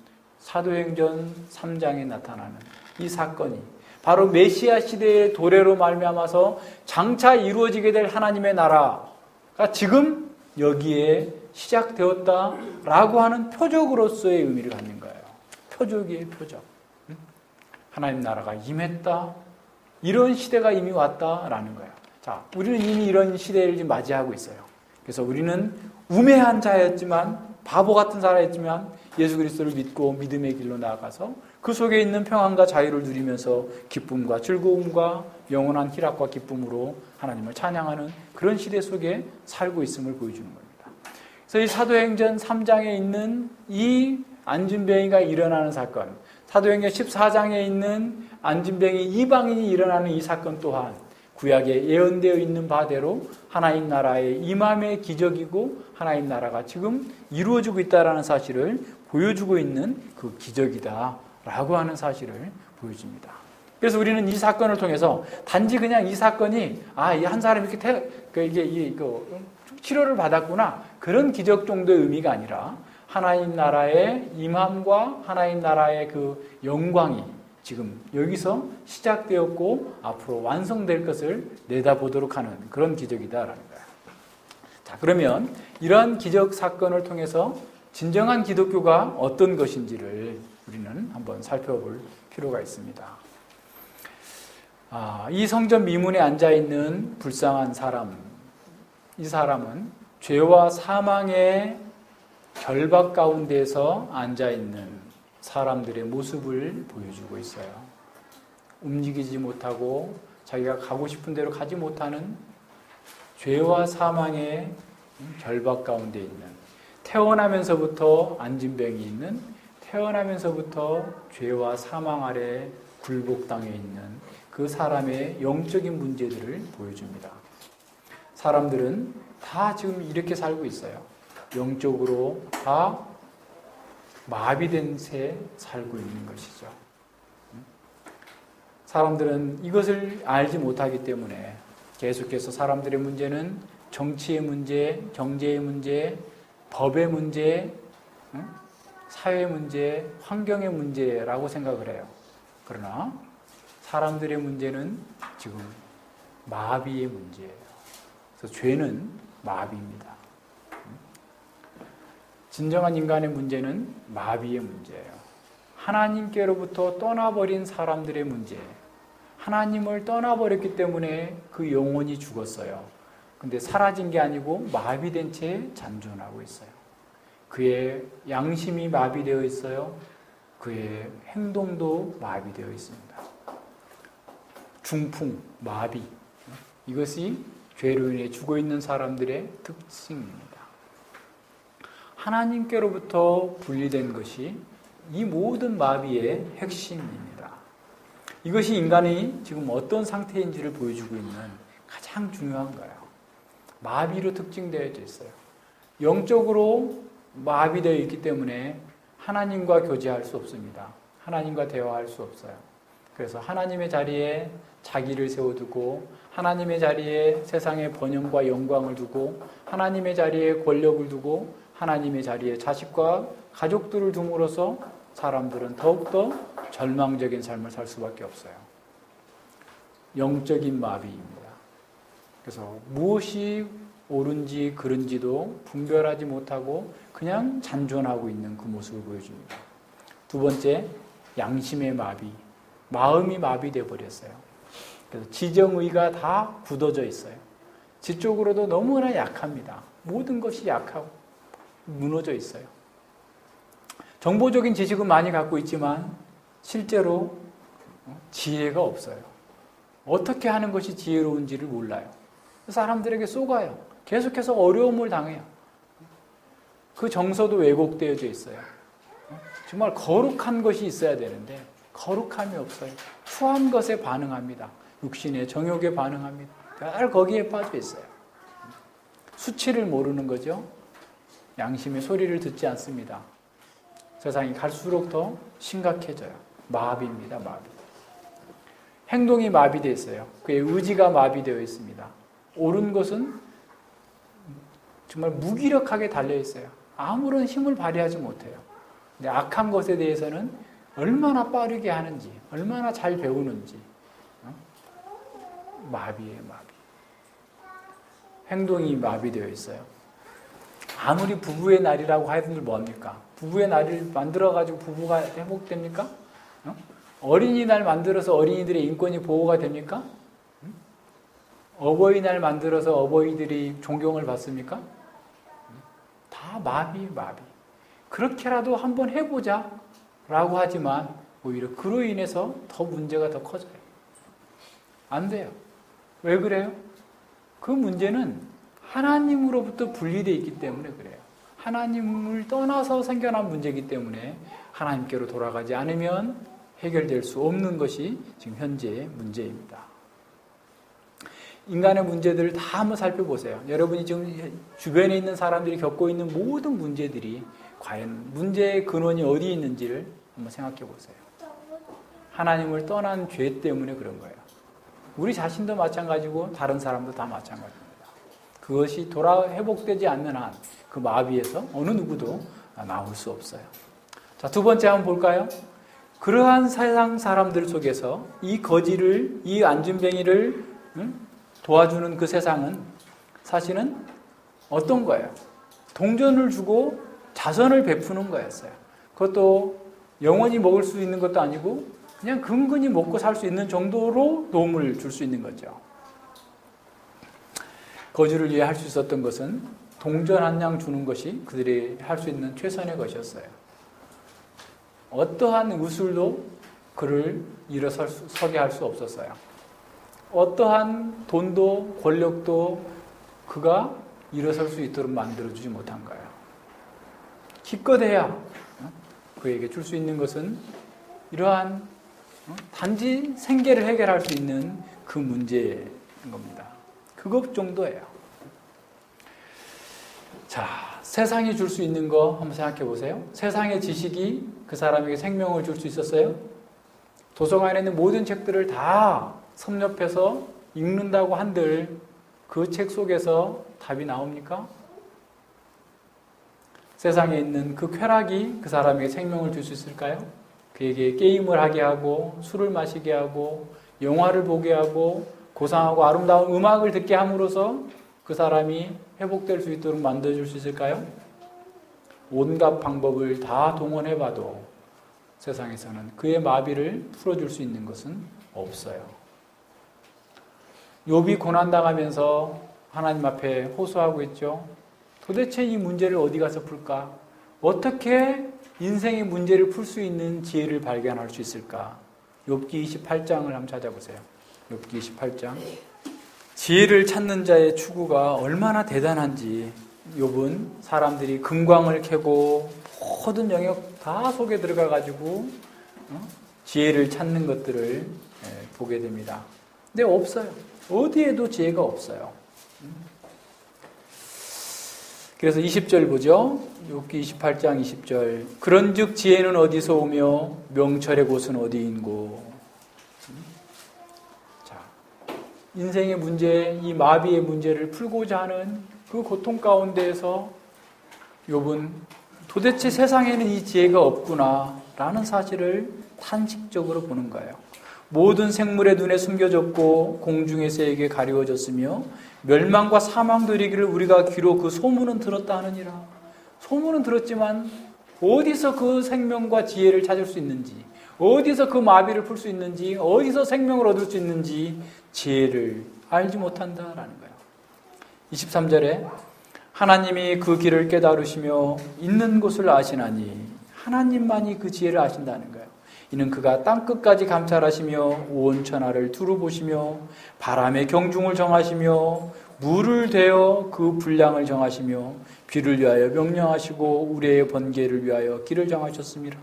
사도행전 3장에 나타나는 이 사건이 바로 메시아 시대의 도래로 말미암아서 장차 이루어지게 될 하나님의 나라가 지금 여기에 시작되었다라고 하는 표적으로서의 의미를 갖는 거예요. 표적이에요, 표적. 하나님 나라가 임했다. 이런 시대가 이미 왔다라는 거예요. 자, 우리는 이미 이런 시대를 지금 맞이하고 있어요. 그래서 우리는 우매한 자였지만 바보 같은 사람이었지만 예수 그리스도를 믿고 믿음의 길로 나아가서 그 속에 있는 평안과 자유를 누리면서 기쁨과 즐거움과 영원한 희락과 기쁨으로 하나님을 찬양하는 그런 시대 속에 살고 있음을 보여주는 겁니다. 그래서 이 사도행전 3장에 있는 이 안진뱅이가 일어나는 사건, 사도행전 14장에 있는 안진뱅이 이방인이 일어나는 이 사건 또한 구약에 예언되어 있는 바대로 하나님 나라의 임함의 기적이고 하나님 나라가 지금 이루어지고 있다는 사실을 보여주고 있는 그 기적이다라고 하는 사실을 보여줍니다. 그래서 우리는 이 사건을 통해서 단지 그냥 이 사건이 이 한 사람이 이렇게 치료를 받았구나 그런 기적 정도의 의미가 아니라 하나님 나라의 임함과 하나님 나라의 그 영광이 지금 여기서 시작되었고 앞으로 완성될 것을 내다보도록 하는 그런 기적이다라는 거예요. 자, 그러면 이러한 기적 사건을 통해서 진정한 기독교가 어떤 것인지를 우리는 한번 살펴볼 필요가 있습니다. 이 성전 미문에 앉아있는 불쌍한 사람, 이 사람은 죄와 사망의 결박 가운데서 앉아있는 사람들의 모습을 보여주고 있어요. 움직이지 못하고 자기가 가고 싶은 대로 가지 못하는 죄와 사망의 결박 가운데 있는, 태어나면서부터 안진병이 있는, 태어나면서부터 죄와 사망 아래 굴복당해 있는 그 사람의 영적인 문제들을 보여줍니다. 사람들은 다 지금 이렇게 살고 있어요. 영적으로 다 마비된 채 살고 있는 것이죠. 사람들은 이것을 알지 못하기 때문에 계속해서 사람들의 문제는 정치의 문제, 경제의 문제, 법의 문제, 사회 문제, 환경의 문제라고 생각을 해요. 그러나 사람들의 문제는 지금 마비의 문제예요. 그래서 죄는 마비입니다. 진정한 인간의 문제는 마비의 문제예요. 하나님께로부터 떠나버린 사람들의 문제. 하나님을 떠나버렸기 때문에 그 영혼이 죽었어요. 근데 사라진 게 아니고 마비된 채 잔존하고 있어요. 그의 양심이 마비되어 있어요. 그의 행동도 마비되어 있습니다. 중풍, 마비. 이것이 죄로 인해 죽어 있는 사람들의 특징입니다. 하나님께로부터 분리된 것이 이 모든 마비의 핵심입니다. 이것이 인간이 지금 어떤 상태인지를 보여주고 있는 가장 중요한 거예요. 마비로 특징되어 있어요. 영적으로 마비되어 있기 때문에 하나님과 교제할 수 없습니다. 하나님과 대화할 수 없어요. 그래서 하나님의 자리에 자기를 세워두고 하나님의 자리에 세상의 번영과 영광을 두고 하나님의 자리에 권력을 두고 하나님의 자리에 자식과 가족들을 둠으로써 사람들은 더욱더 절망적인 삶을 살 수밖에 없어요. 영적인 마비입니다. 그래서 무엇이 옳은지 그른지도 분별하지 못하고 그냥 잔존하고 있는 그 모습을 보여줍니다. 두 번째, 양심의 마비. 마음이 마비되어 버렸어요. 그래서 지정의가 다 굳어져 있어요. 지적으로도 너무나 약합니다. 모든 것이 약하고 무너져 있어요. 정보적인 지식은 많이 갖고 있지만 실제로 지혜가 없어요. 어떻게 하는 것이 지혜로운지를 몰라요. 사람들에게 속아요. 계속해서 어려움을 당해요. 그 정서도 왜곡되어져 있어요. 정말 거룩한 것이 있어야 되는데 거룩함이 없어요. 후한 것에 반응합니다. 육신의 정욕에 반응합니다. 늘 거기에 빠져 있어요. 수치를 모르는 거죠. 양심의 소리를 듣지 않습니다. 세상이 갈수록 더 심각해져요. 마비입니다. 마비. 행동이 마비되어 있어요. 그의 의지가 마비되어 있습니다. 옳은 것은 정말 무기력하게 달려있어요. 아무런 힘을 발휘하지 못해요. 근데 악한 것에 대해서는 얼마나 빠르게 하는지, 얼마나 잘 배우는지. 마비예요, 마비. 행동이 마비되어 있어요. 아무리 부부의 날이라고 하여튼 뭐합니까? 부부의 날을 만들어가지고 부부가 회복됩니까? 어린이날 만들어서 어린이들의 인권이 보호가 됩니까? 어버이날 만들어서 어버이들이 존경을 받습니까? 다 마비. 그렇게라도 한번 해보자 라고 하지만 오히려 그로 인해서 더 문제가 더 커져요. 안 돼요. 왜 그래요? 그 문제는 하나님으로부터 분리되어 있기 때문에 그래요. 하나님을 떠나서 생겨난 문제이기 때문에 하나님께로 돌아가지 않으면 해결될 수 없는 것이 지금 현재의 문제입니다. 인간의 문제들을 다 한번 살펴보세요. 여러분이 지금 주변에 있는 사람들이 겪고 있는 모든 문제들이 과연 문제의 근원이 어디에 있는지를 한번 생각해 보세요. 하나님을 떠난 죄 때문에 그런 거예요. 우리 자신도 마찬가지고 다른 사람도 다 마찬가지입니다. 그것이 회복되지 않는 한 그 마비에서 어느 누구도 나올 수 없어요. 자, 두 번째 한번 볼까요? 그러한 세상 사람들 속에서 이 거지를, 이 안진뱅이를 도와주는 그 세상은 사실은 어떤 거예요? 동전을 주고 자선을 베푸는 거였어요. 그것도 영원히 먹을 수 있는 것도 아니고 그냥 근근히 먹고 살 수 있는 정도로 도움을 줄 수 있는 거죠. 거주를 위해 할 수 있었던 것은 동전 한 양 주는 것이 그들이 할 수 있는 최선의 것이었어요. 어떠한 의술도 그를 일어서게 할 수 없었어요. 어떠한 돈도 권력도 그가 일어설 수 있도록 만들어주지 못한 거예요. 기껏해야 그에게 줄 수 있는 것은 이러한 단지 생계를 해결할 수 있는 그 문제인 겁니다. 그것 정도예요. 자, 세상이 줄 수 있는 거 한번 생각해 보세요. 세상의 지식이 그 사람에게 생명을 줄 수 있었어요? 도서관에 있는 모든 책들을 다 섭렵해서 읽는다고 한들 그 책 속에서 답이 나옵니까? 세상에 있는 그 쾌락이 그 사람에게 생명을 줄 수 있을까요? 그에게 게임을 하게 하고 술을 마시게 하고 영화를 보게 하고 고상하고 아름다운 음악을 듣게 함으로써 그 사람이 회복될 수 있도록 만들어줄 수 있을까요? 온갖 방법을 다 동원해봐도 세상에서는 그의 마비를 풀어줄 수 있는 것은 없어요. 욥이 고난당하면서 하나님 앞에 호소하고 있죠. 도대체 이 문제를 어디 가서 풀까? 어떻게 인생의 문제를 풀 수 있는 지혜를 발견할 수 있을까? 욥기 28장을 한번 찾아보세요. 욥기 28장. 지혜를 찾는 자의 추구가 얼마나 대단한지 욥은 사람들이 금광을 캐고 모든 영역 다 속에 들어가가지고 지혜를 찾는 것들을 보게 됩니다. 근데 없어요. 어디에도 지혜가 없어요. 그래서 20절 보죠. 욥기 28장 20절. 그런즉 지혜는 어디서 오며 명철의 곳은 어디인고. 인생의 문제, 이 마비의 문제를 풀고자 하는 그 고통 가운데에서 욥은 도대체 세상에는 이 지혜가 없구나 라는 사실을 탄식적으로 보는 거예요. 모든 생물의 눈에 숨겨졌고 공중의 새에게 가리워졌으며 멸망과 사망도 이르기를 우리가 귀로 그 소문은 들었다 하느니라. 소문은 들었지만 어디서 그 생명과 지혜를 찾을 수 있는지, 어디서 그 마비를 풀 수 있는지, 어디서 생명을 얻을 수 있는지 지혜를 알지 못한다라는 거예요. 23절에 하나님이 그 길을 깨달으시며 있는 곳을 아시나니 하나님만이 그 지혜를 아신다는 거예요. 이는 그가 땅끝까지 감찰하시며 온 천하를 두루 보시며 바람의 경중을 정하시며 물을 대어 그 분량을 정하시며 비를 위하여 명령하시고 우레의 번개를 위하여 길을 정하셨습니다.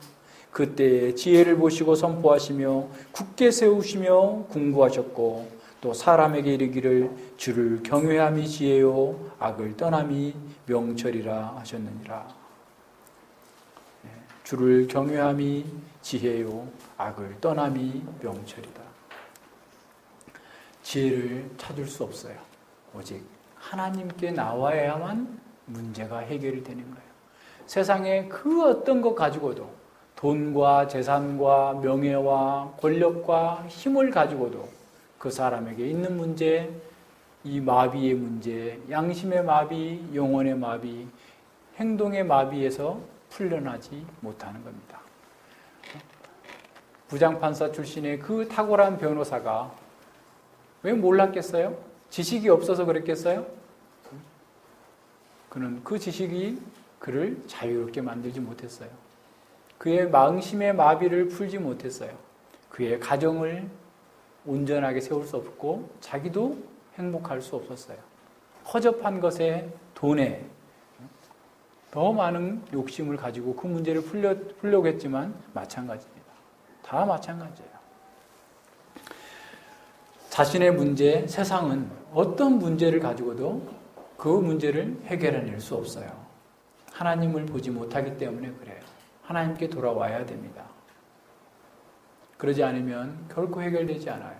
그때에 지혜를 보시고 선포하시며 굳게 세우시며 궁구하셨고 또 사람에게 이르기를 주를 경외함이 지혜요 악을 떠남이 명철이라 하셨느니라. 주를 경외함이 지혜요 악을 떠남이 명철이다. 지혜를 찾을 수 없어요. 오직 하나님께 나와야만 문제가 해결이 되는 거예요. 세상에 그 어떤 것 가지고도 돈과 재산과 명예와 권력과 힘을 가지고도 그 사람에게 있는 문제, 이 마비의 문제, 양심의 마비, 영혼의 마비, 행동의 마비에서 풀려나지 못하는 겁니다. 부장판사 출신의 그 탁월한 변호사가 왜 몰랐겠어요? 지식이 없어서 그랬겠어요? 그는 그 지식이 그를 자유롭게 만들지 못했어요. 그의 망심의 마비를 풀지 못했어요. 그의 가정을 온전하게 세울 수 없고 자기도 행복할 수 없었어요. 허접한 것에 돈에 더 많은 욕심을 가지고 그 문제를 풀려고 했지만 마찬가지입니다. 다 마찬가지예요. 자신의 문제, 세상은 어떤 문제를 가지고도 그 문제를 해결해낼 수 없어요. 하나님을 보지 못하기 때문에 그래요. 하나님께 돌아와야 됩니다. 그러지 않으면 결코 해결되지 않아요.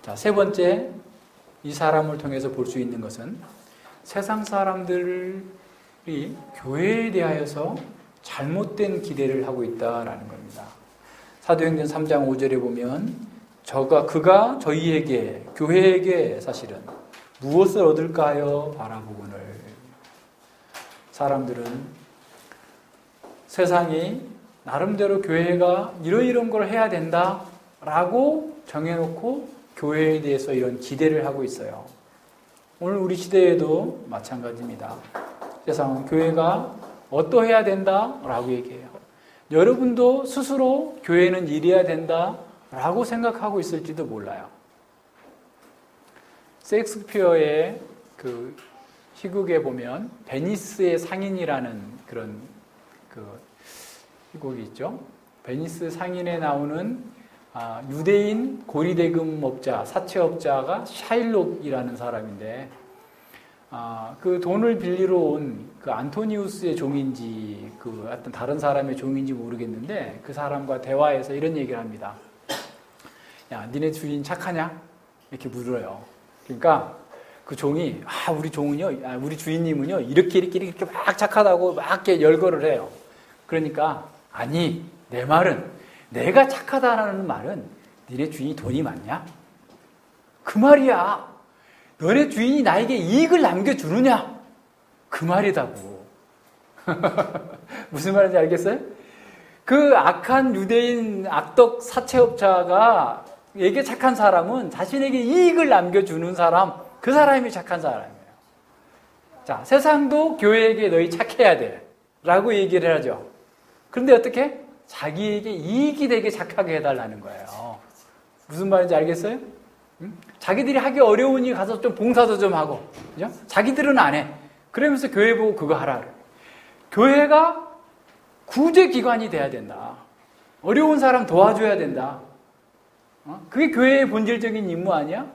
자, 세 번째, 이 사람을 통해서 볼 수 있는 것은 세상 사람들이 교회에 대하여서 잘못된 기대를 하고 있다라는 겁니다. 사도행전 3장 5절에 보면 그가 저희에게, 교회에게 사실은 무엇을 얻을까 하여 바라보거늘. 사람들은 세상이 나름대로 교회가 이런 걸 해야 된다라고 정해놓고 교회에 대해서 이런 기대를 하고 있어요. 오늘 우리 시대에도 마찬가지입니다. 세상은 교회가 어떠해야 된다라고 얘기해요. 여러분도 스스로 교회는 이래야 된다라고 생각하고 있을지도 몰라요. 셰익스피어의 그 희곡에 보면 베니스의 상인이라는 그런 희곡이 있죠. 베니스 상인에 나오는 유대인 고리대금업자, 사채업자가 샤일록이라는 사람인데 그 돈을 빌리러 온 그 안토니우스의 종인지 그 어떤 다른 사람의 종인지 모르겠는데 그 사람과 대화해서 이런 얘기를 합니다. 야, 니네 주인 착하냐? 이렇게 물어요. 그러니까 그 종이 우리 주인님은요 이렇게 막 착하다고 막 이렇게 열거를 해요. 그러니까 아니 내 말은 내가 착하다라는 말은 니네 주인이 돈이 많냐? 그 말이야. 너네 주인이 나에게 이익을 남겨주느냐? 그 말이다고. 무슨 말인지 알겠어요? 그 악한 유대인 악덕 사채업자가 에게 착한 사람은 자신에게 이익을 남겨주는 사람, 그 사람이 착한 사람이에요. 자, 세상도 교회에게 너희 착해야 돼 라고 얘기를 하죠. 그런데 어떻게? 자기에게 이익이 되게 착하게 해달라는 거예요. 무슨 말인지 알겠어요? 응? 자기들이 하기 어려우니 가서 좀 봉사도 좀 하고, 그죠? 자기들은 안 해. 그러면서 교회 보고 그거 하라. 교회가 구제기관이 돼야 된다. 어려운 사람 도와줘야 된다. 그게 교회의 본질적인 임무 아니야?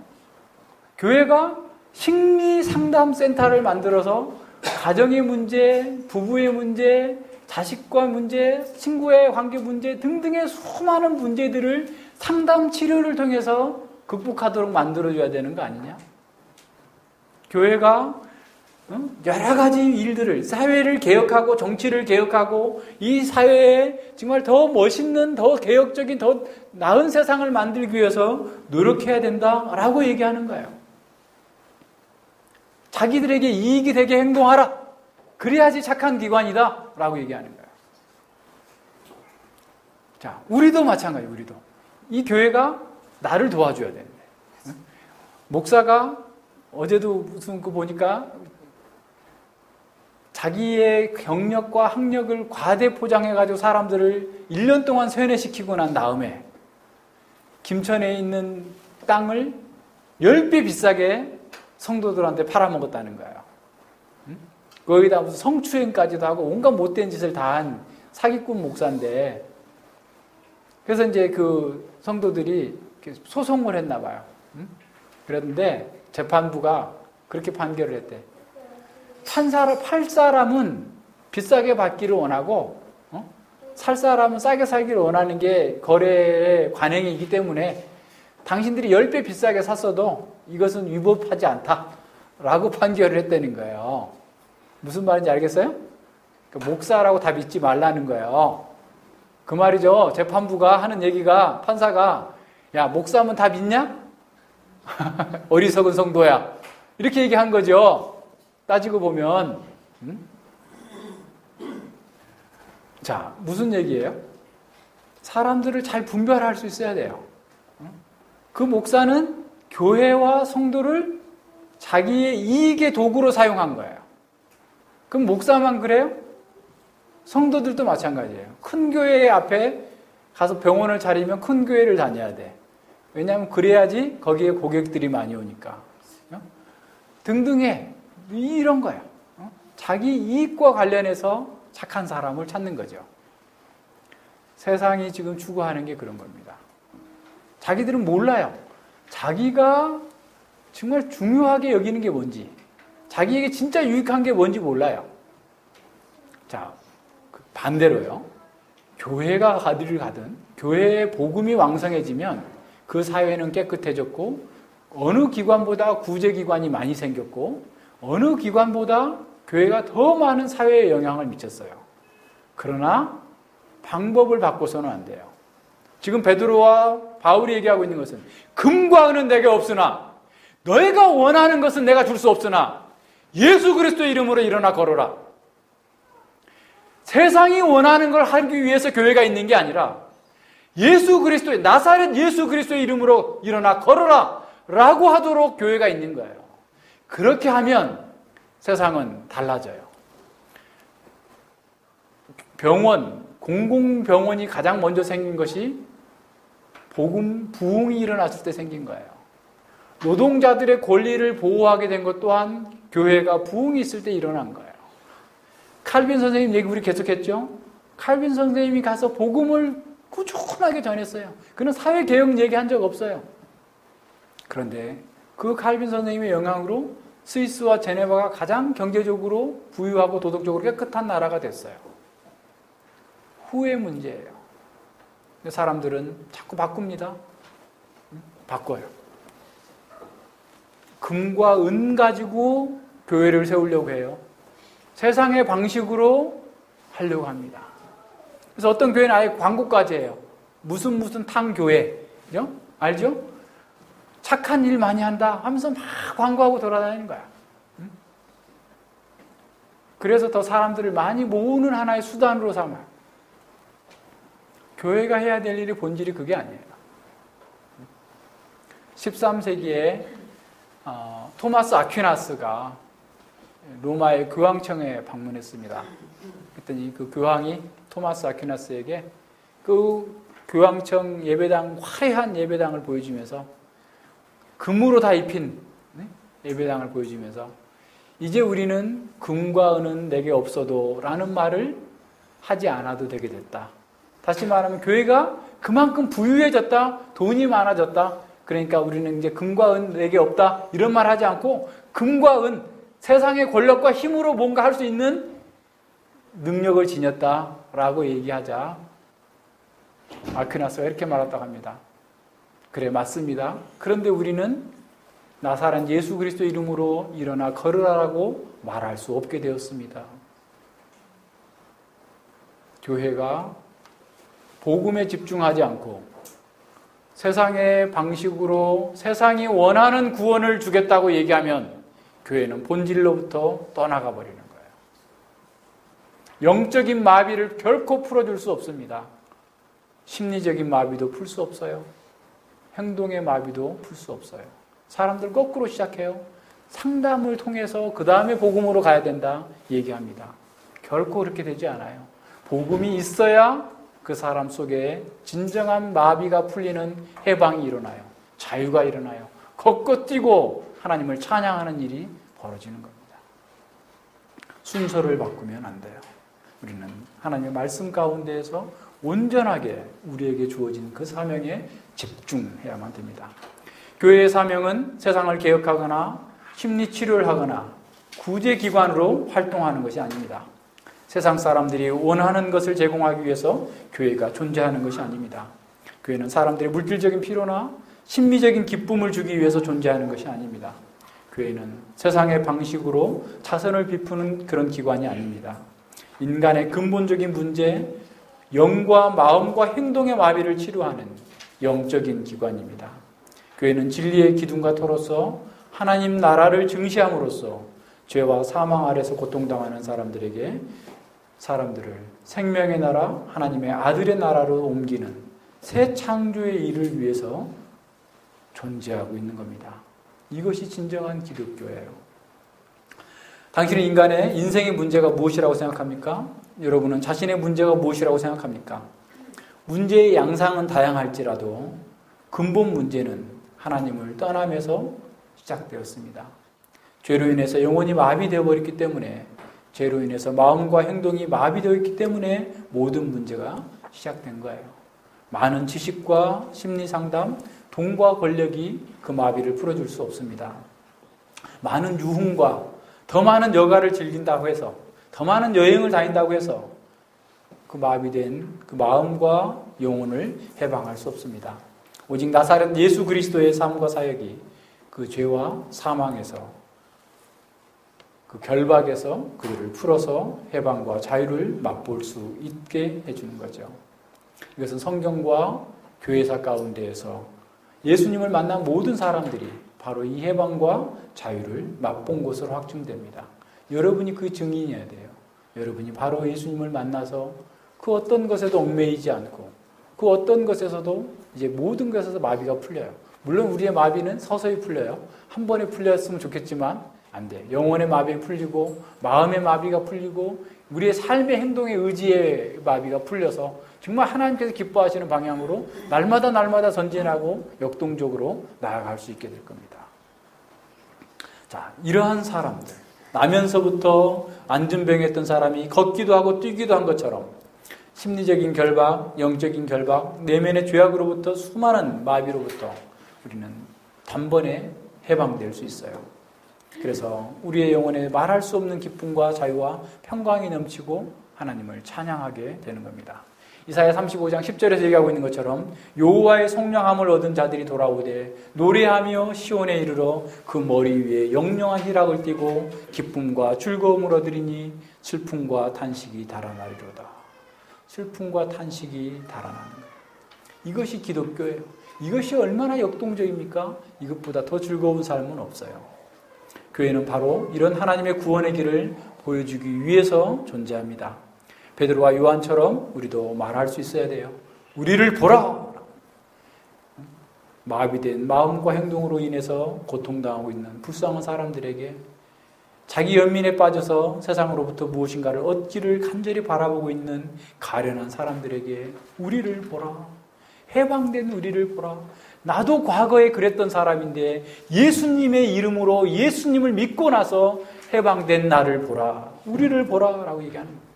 교회가 심리상담센터를 만들어서 가정의 문제, 부부의 문제, 자식과 문제, 친구의 관계 문제 등등의 수많은 문제들을 상담 치료를 통해서 극복하도록 만들어줘야 되는 거 아니냐? 교회가 여러 가지 일들을, 사회를 개혁하고 정치를 개혁하고 이 사회에 정말 더 멋있는, 더 개혁적인, 더 나은 세상을 만들기 위해서 노력해야 된다라고 얘기하는 거예요. 자기들에게 이익이 되게 행동하라. 그래야지 착한 기관이다 라고 얘기하는 거예요. 자, 우리도 마찬가지예요. 우리도. 이 교회가 나를 도와줘야 되는데. 목사가 어제도 무슨 거 보니까 자기의 경력과 학력을 과대 포장해가지고 사람들을 1년 동안 세뇌시키고 난 다음에 김천에 있는 땅을 10배 비싸게 성도들한테 팔아먹었다는 거예요. 거기다 무슨 성추행까지도 하고 온갖 못된 짓을 다 한 사기꾼 목사인데, 그래서 이제 그 성도들이 소송을 했나 봐요. 그랬는데 재판부가 그렇게 판결을 했대. 팔 사람은 비싸게 받기를 원하고, 살 사람은 싸게 살기를 원하는 게 거래의 관행이기 때문에 당신들이 10배 비싸게 샀어도 이것은 위법하지 않다라고 판결을 했다는 거예요. 무슨 말인지 알겠어요? 목사라고 다 믿지 말라는 거예요. 그 말이죠. 재판부가 하는 얘기가, 판사가 야, 목사면 다 믿냐? 어리석은 성도야. 이렇게 얘기한 거죠. 따지고 보면. 자, 무슨 얘기예요? 사람들을 잘 분별할 수 있어야 돼요. 그 목사는 교회와 성도를 자기의 이익의 도구로 사용한 거예요. 그럼 목사만 그래요? 성도들도 마찬가지예요. 큰 교회 앞에 가서 병원을 차리면 큰 교회를 다녀야 돼. 왜냐하면 그래야지 거기에 고객들이 많이 오니까. 등등해. 이런 거야. 자기 이익과 관련해서 착한 사람을 찾는 거죠. 세상이 지금 추구하는 게 그런 겁니다. 자기들은 몰라요. 자기가 정말 중요하게 여기는 게 뭔지, 자기에게 진짜 유익한 게 뭔지 몰라요. 자, 반대로요. 교회가 어디를 가든 교회의 복음이 왕성해지면 그 사회는 깨끗해졌고, 어느 기관보다 구제기관이 많이 생겼고, 어느 기관보다 교회가 더 많은 사회에 영향을 미쳤어요. 그러나 방법을 바꿔서는 안 돼요. 지금 베드로와 바울이 얘기하고 있는 것은 금과 은은 내게 없으나 너희가 원하는 것은 내가 줄 수 없으나 예수 그리스도의 이름으로 일어나 걸어라. 세상이 원하는 걸 하기 위해서 교회가 있는 게 아니라 예수 그리스도의, 나사렛 예수 그리스도의 이름으로 일어나 걸어라 라고 하도록 교회가 있는 거예요. 그렇게 하면 세상은 달라져요. 병원, 공공병원이 가장 먼저 생긴 것이 부흥이 일어났을 때 생긴 거예요. 노동자들의 권리를 보호하게 된 것 또한 교회가 부흥이 있을 때 일어난 거예요. 칼빈 선생님 얘기 우리 계속했죠? 칼빈 선생님이 가서 복음을 꾸준하게 전했어요. 그는 사회개혁 얘기한 적 없어요. 그런데 그 칼빈 선생님의 영향으로 스위스와 제네바가 가장 경제적으로 부유하고 도덕적으로 깨끗한 나라가 됐어요. 후의 문제예요. 근데 사람들은 자꾸 바꿉니다. 바꿔요. 금과 은 가지고 교회를 세우려고 해요. 세상의 방식으로 하려고 합니다. 그래서 어떤 교회는 아예 광고까지 해요. 무슨 탕교회. 그죠? 알죠? 착한 일 많이 한다 하면서 막 광고하고 돌아다니는 거야. 그래서 더 사람들을 많이 모으는 하나의 수단으로 삼아요. 교회가 해야 될 일의 본질이 그게 아니에요. 13세기에 토마스 아퀴나스가 로마의 교황청에 방문했습니다. 그랬더니 그 교황이 토마스 아퀴나스에게 그 교황청 예배당, 화려한 예배당을 보여주면서, 금으로 다 입힌 예배당을 보여주면서 이제 우리는 금과 은은 내게 없어도 라는 말을 하지 않아도 되게 됐다. 다시 말하면 교회가 그만큼 부유해졌다, 돈이 많아졌다. 그러니까 우리는 이제 금과 은 내게 없다 이런 말 하지 않고 금과 은, 세상의 권력과 힘으로 뭔가 할 수 있는 능력을 지녔다라고 얘기하자 아퀴나스가 이렇게 말했다고 합니다. 그래, 맞습니다. 그런데 우리는 나사렛 예수 그리스도 이름으로 일어나 걸으라고 말할 수 없게 되었습니다. 교회가 복음에 집중하지 않고 세상의 방식으로 세상이 원하는 구원을 주겠다고 얘기하면 교회는 본질로부터 떠나가 버리는 거예요. 영적인 마비를 결코 풀어줄 수 없습니다. 심리적인 마비도 풀 수 없어요. 행동의 마비도 풀 수 없어요. 사람들 거꾸로 시작해요. 상담을 통해서 그 다음에 복음으로 가야 된다 얘기합니다. 결코 그렇게 되지 않아요. 복음이 있어야 그 사람 속에 진정한 마비가 풀리는 해방이 일어나요. 자유가 일어나요. 걷고 하나님을 찬양하는 일이 벌어지는 겁니다. 순서를 바꾸면 안 돼요. 우리는 하나님의 말씀 가운데에서 온전하게 우리에게 주어진 그 사명에 집중해야만 됩니다. 교회의 사명은 세상을 개혁하거나 심리치료를 하거나 구제기관으로 활동하는 것이 아닙니다. 세상 사람들이 원하는 것을 제공하기 위해서 교회가 존재하는 것이 아닙니다. 교회는 사람들의 물질적인 필요나 심미적인 기쁨을 주기 위해서 존재하는 것이 아닙니다. 교회는 세상의 방식으로 자선을 베푸는 그런 기관이 아닙니다. 인간의 근본적인 문제, 영과 마음과 행동의 마비를 치료하는 영적인 기관입니다. 교회는 진리의 기둥과 터로서 하나님 나라를 증시함으로써 죄와 사망 아래서 고통당하는 사람들을 생명의 나라, 하나님의 아들의 나라로 옮기는 새 창조의 일을 위해서 존재하고 있는 겁니다. 이것이 진정한 기독교예요. 당신은 인간의 인생의 문제가 무엇이라고 생각합니까? 여러분은 자신의 문제가 무엇이라고 생각합니까? 문제의 양상은 다양할지라도 근본 문제는 하나님을 떠나면서 시작되었습니다. 죄로 인해서 영혼이 마비되어 버렸기 때문에, 죄로 인해서 마음과 행동이 마비되어 있기 때문에 모든 문제가 시작된 거예요. 많은 지식과 심리상담, 돈과 권력이 그 마비를 풀어줄 수 없습니다. 많은 유흥과 더 많은 여가를 즐긴다고 해서, 더 많은 여행을 다닌다고 해서 그 마비된 그 마음과 영혼을 해방할 수 없습니다. 오직 나사렛 예수 그리스도의 삶과 사역이 그 죄와 사망에서, 그 결박에서 그들을 풀어서 해방과 자유를 맛볼 수 있게 해주는 거죠. 이것은 성경과 교회사 가운데에서 예수님을 만난 모든 사람들이 바로 이 해방과 자유를 맛본 것으로 확증됩니다. 여러분이 그 증인이어야 돼요. 여러분이 바로 예수님을 만나서 그 어떤 것에도 얽매이지 않고 그 어떤 것에서도 이제 모든 것에서 마비가 풀려요. 물론 우리의 마비는 서서히 풀려요. 한 번에 풀렸으면 좋겠지만 안 돼요. 영혼의 마비가 풀리고 마음의 마비가 풀리고 우리의 삶의 행동의 의지의 마비가 풀려서 정말 하나님께서 기뻐하시는 방향으로 날마다 전진하고 역동적으로 나아갈 수 있게 될 겁니다. 자, 이러한 사람들, 나면서부터 안전병했던 사람이 걷기도 하고 뛰기도 한 것처럼 심리적인 결박, 영적인 결박, 내면의 죄악으로부터 수많은 마비로부터 우리는 단번에 해방될 수 있어요. 그래서 우리의 영혼에 말할 수 없는 기쁨과 자유와 평강이 넘치고 하나님을 찬양하게 되는 겁니다. 이사야 35장 10절에서 얘기하고 있는 것처럼 여호와의 성령함을 얻은 자들이 돌아오되 노래하며 시온에 이르러 그 머리 위에 영영한 희락을 띠고 기쁨과 즐거움을 얻으리니 슬픔과 탄식이 달아나리로다. 슬픔과 탄식이 달아나는 거예요. 이것이 기독교예요. 이것이 얼마나 역동적입니까? 이것보다 더 즐거운 삶은 없어요. 교회는 바로 이런 하나님의 구원의 길을 보여주기 위해서 존재합니다. 베드로와 요한처럼 우리도 말할 수 있어야 돼요. 우리를 보라! 마비된 마음과 행동으로 인해서 고통당하고 있는 불쌍한 사람들에게, 자기 연민에 빠져서 세상으로부터 무엇인가를 얻기를 간절히 바라보고 있는 가련한 사람들에게 우리를 보라. 해방된 우리를 보라. 나도 과거에 그랬던 사람인데 예수님의 이름으로 예수님을 믿고 나서 해방된 나를 보라. 우리를 보라 라고 얘기하는 겁니다.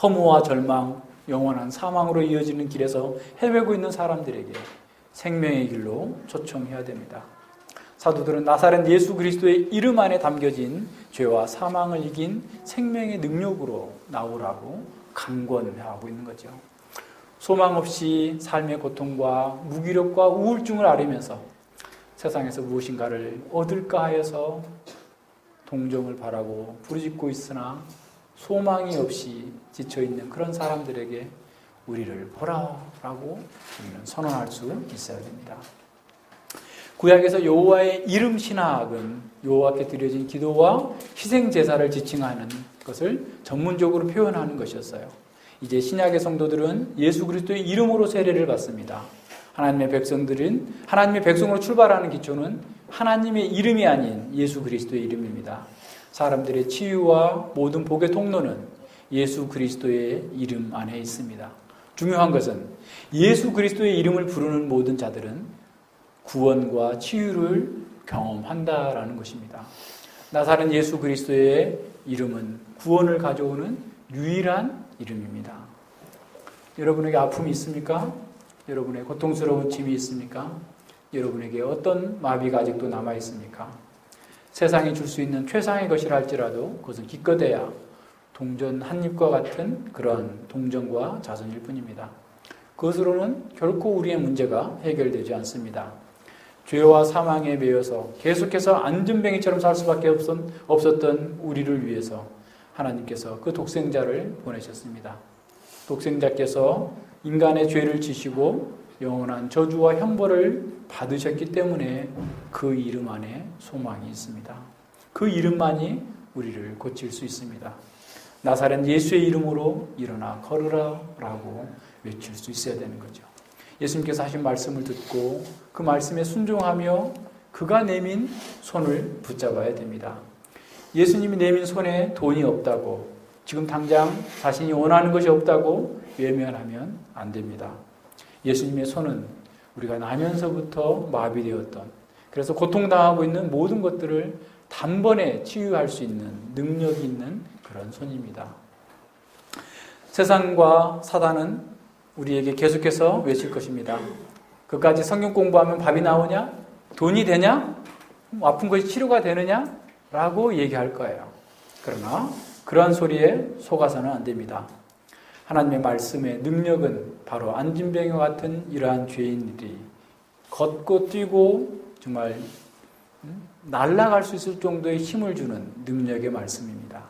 허무와 절망, 영원한 사망으로 이어지는 길에서 헤매고 있는 사람들에게 생명의 길로 초청해야 됩니다. 사도들은 나사렛 예수 그리스도의 이름 안에 담겨진 죄와 사망을 이긴 생명의 능력으로 나오라고 강권하고 있는 거죠. 소망 없이 삶의 고통과 무기력과 우울증을 앓으면서 세상에서 무엇인가를 얻을까 하여서 동정을 바라고 부르짖고 있으나 소망이 없이 지쳐있는 그런 사람들에게 우리를 보라라고 우리는 선언할 수 있어야 됩니다. 구약에서 여호와의 이름 신학은 여호와께 드려진 기도와 희생 제사를 지칭하는 것을 전문적으로 표현하는 것이었어요. 이제 신약의 성도들은 예수 그리스도의 이름으로 세례를 받습니다. 하나님의 백성으로 출발하는 기초는 하나님의 이름이 아닌 예수 그리스도의 이름입니다. 사람들의 치유와 모든 복의 통로는 예수 그리스도의 이름 안에 있습니다. 중요한 것은 예수 그리스도의 이름을 부르는 모든 자들은 구원과 치유를 경험한다라는 것입니다. 나사렛 예수 그리스도의 이름은 구원을 가져오는 유일한 이름입니다. 여러분에게 아픔이 있습니까? 여러분의 고통스러운 짐이 있습니까? 여러분에게 어떤 마비가 아직도 남아 있습니까? 세상이 줄 수 있는 최상의 것이라 할지라도 그것은 기껏해야 동전 한 입과 같은 그런 동전과 자선일 뿐입니다. 그것으로는 결코 우리의 문제가 해결되지 않습니다. 죄와 사망에 매여서 계속해서 안전뱅이처럼 살 수밖에 없었던 우리를 위해서 하나님께서 그 독생자를 보내셨습니다. 독생자께서 인간의 죄를 지시고 영원한 저주와 형벌을 받으셨기 때문에 그 이름 안에 소망이 있습니다. 그 이름만이 우리를 고칠 수 있습니다. 나사렛 예수의 이름으로 일어나 걸으라 라고 외칠 수 있어야 되는 거죠. 예수님께서 하신 말씀을 듣고 그 말씀에 순종하며 그가 내민 손을 붙잡아야 됩니다. 예수님이 내민 손에 돈이 없다고, 지금 당장 자신이 원하는 것이 없다고 외면하면 안 됩니다. 예수님의 손은 우리가 나면서부터 마비되었던, 그래서 고통당하고 있는 모든 것들을 단번에 치유할 수 있는 능력이 있는 그런 손입니다. 세상과 사단은 우리에게 계속해서 외칠 것입니다. 그까지 성경 공부하면 밥이 나오냐? 돈이 되냐? 아픈 것이 치료가 되느냐? 라고 얘기할 거예요. 그러나 그러한 소리에 속아서는 안 됩니다. 하나님의 말씀의 능력은 바로 안진뱅이와 같은 이러한 죄인들이 걷고 뛰고 정말 날아갈 수 있을 정도의 힘을 주는 능력의 말씀입니다.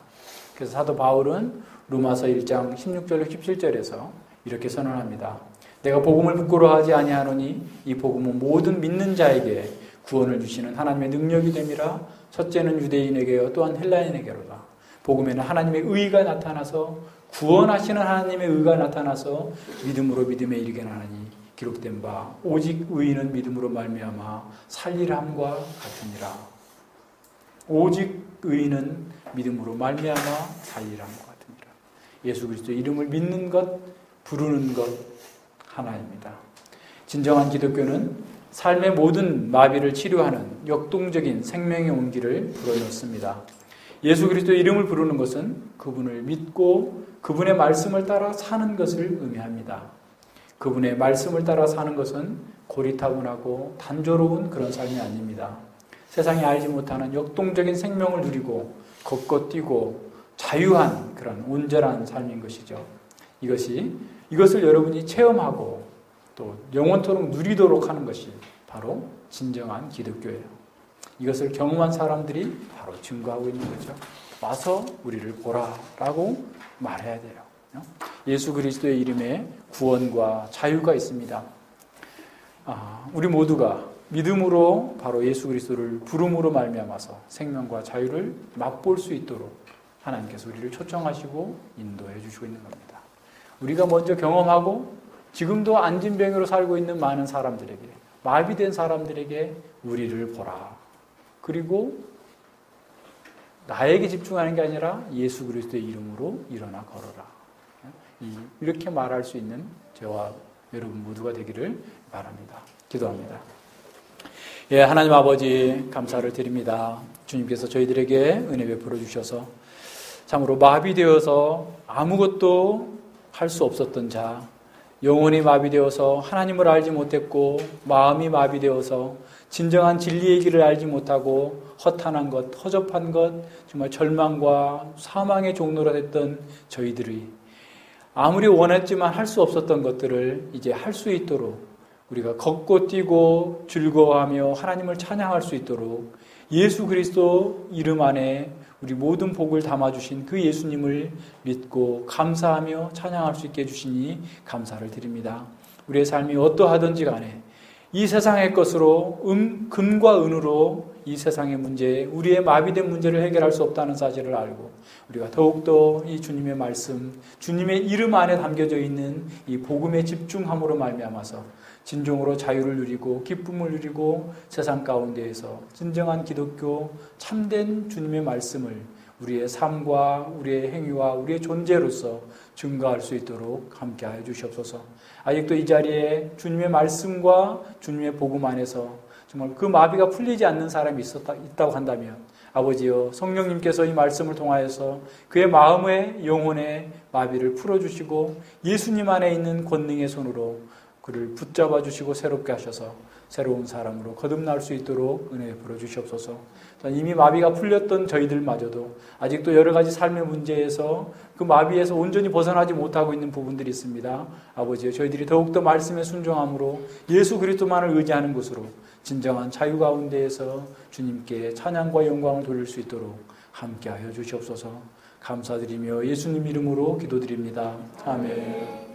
그래서 사도 바울은 로마서 1장 16절로 17절에서 이렇게 선언합니다. 내가 복음을 부끄러워하지 아니하노니 이 복음은 모든 믿는 자에게 구원을 주시는 하나님의 능력이 됨이라. 첫째는 유대인에게요 또한 헬라인에게로다. 복음에는 하나님의 의가 나타나서 구원하시는 하나님의 의가 나타나서 믿음으로 믿음에 이르게 하나니 기록된 바 오직 의인은 믿음으로 말미암아 살리람과 같으니라. 오직 의인은 믿음으로 말미암아 살리람과 같으니라. 예수 그리스도의 이름을 믿는 것, 부르는 것 하나입니다. 진정한 기독교는 삶의 모든 마비를 치료하는 역동적인 생명의 온기를 불어넣습니다. 예수 그리스도의 이름을 부르는 것은 그분을 믿고 그분의 말씀을 따라 사는 것을 의미합니다. 그분의 말씀을 따라 사는 것은 고리타분하고 단조로운 그런 삶이 아닙니다. 세상이 알지 못하는 역동적인 생명을 누리고 걷고 뛰고 자유한 그런 온전한 삶인 것이죠. 이것을 여러분이 체험하고 또 영원토록 누리도록 하는 것이 바로 진정한 기독교예요. 이것을 경험한 사람들이 바로 증거하고 있는 거죠. 와서 우리를 보라라고 말해야 돼요. 예수 그리스도의 이름에 구원과 자유가 있습니다. 우리 모두가 믿음으로 바로 예수 그리스도를 부름으로 말미암아서 생명과 자유를 맛볼 수 있도록 하나님께서 우리를 초청하시고 인도해 주시고 있는 겁니다. 우리가 먼저 경험하고 지금도 안진병으로 살고 있는 많은 사람들에게, 마비된 사람들에게 우리를 보라. 그리고 나에게 집중하는 게 아니라 예수 그리스도의 이름으로 일어나 걸어라. 이렇게 말할 수 있는 저와 여러분 모두가 되기를 바랍니다. 기도합니다. 예, 하나님 아버지 감사를 드립니다. 주님께서 저희들에게 은혜 베풀어 주셔서 참으로 마비되어서 아무것도 할 수 없었던 자, 영혼이 마비되어서 하나님을 알지 못했고 마음이 마비되어서 진정한 진리의 길을 알지 못하고 허탄한 것, 허접한 것, 정말 절망과 사망의 종로가 됐던 저희들이 아무리 원했지만 할 수 없었던 것들을 이제 할 수 있도록 우리가 걷고 뛰고 즐거워하며 하나님을 찬양할 수 있도록 예수 그리스도 이름 안에 우리 모든 복을 담아주신 그 예수님을 믿고 감사하며 찬양할 수 있게 해주시니 감사를 드립니다. 우리의 삶이 어떠하든지 간에 이 세상의 것으로 금과 은으로 이 세상의 문제, 우리의 마비된 문제를 해결할 수 없다는 사실을 알고 우리가 더욱더 이 주님의 말씀, 주님의 이름 안에 담겨져 있는 이 복음에 집중함으로 말미암아서 진정으로 자유를 누리고 기쁨을 누리고 세상 가운데에서 진정한 기독교 참된 주님의 말씀을 우리의 삶과 우리의 행위와 우리의 존재로서 증거할 수 있도록 함께하여 주시옵소서. 아직도 이 자리에 주님의 말씀과 주님의 복음 안에서 정말 그 마비가 풀리지 않는 사람이 있다고 한다면 아버지여 성령님께서 이 말씀을 통하여서 그의 마음의 영혼의 마비를 풀어주시고 예수님 안에 있는 권능의 손으로 그를 붙잡아 주시고 새롭게 하셔서 새로운 사람으로 거듭날 수 있도록 은혜 베풀어 주시옵소서. 이미 마비가 풀렸던 저희들마저도 아직도 여러 가지 삶의 문제에서 그 마비에서 온전히 벗어나지 못하고 있는 부분들이 있습니다. 아버지여 저희들이 더욱더 말씀에 순종함으로 예수 그리스도만을 의지하는 것으로 진정한 자유 가운데에서 주님께 찬양과 영광을 돌릴 수 있도록 함께하여 주시옵소서. 감사드리며 예수님 이름으로 기도드립니다. 아멘.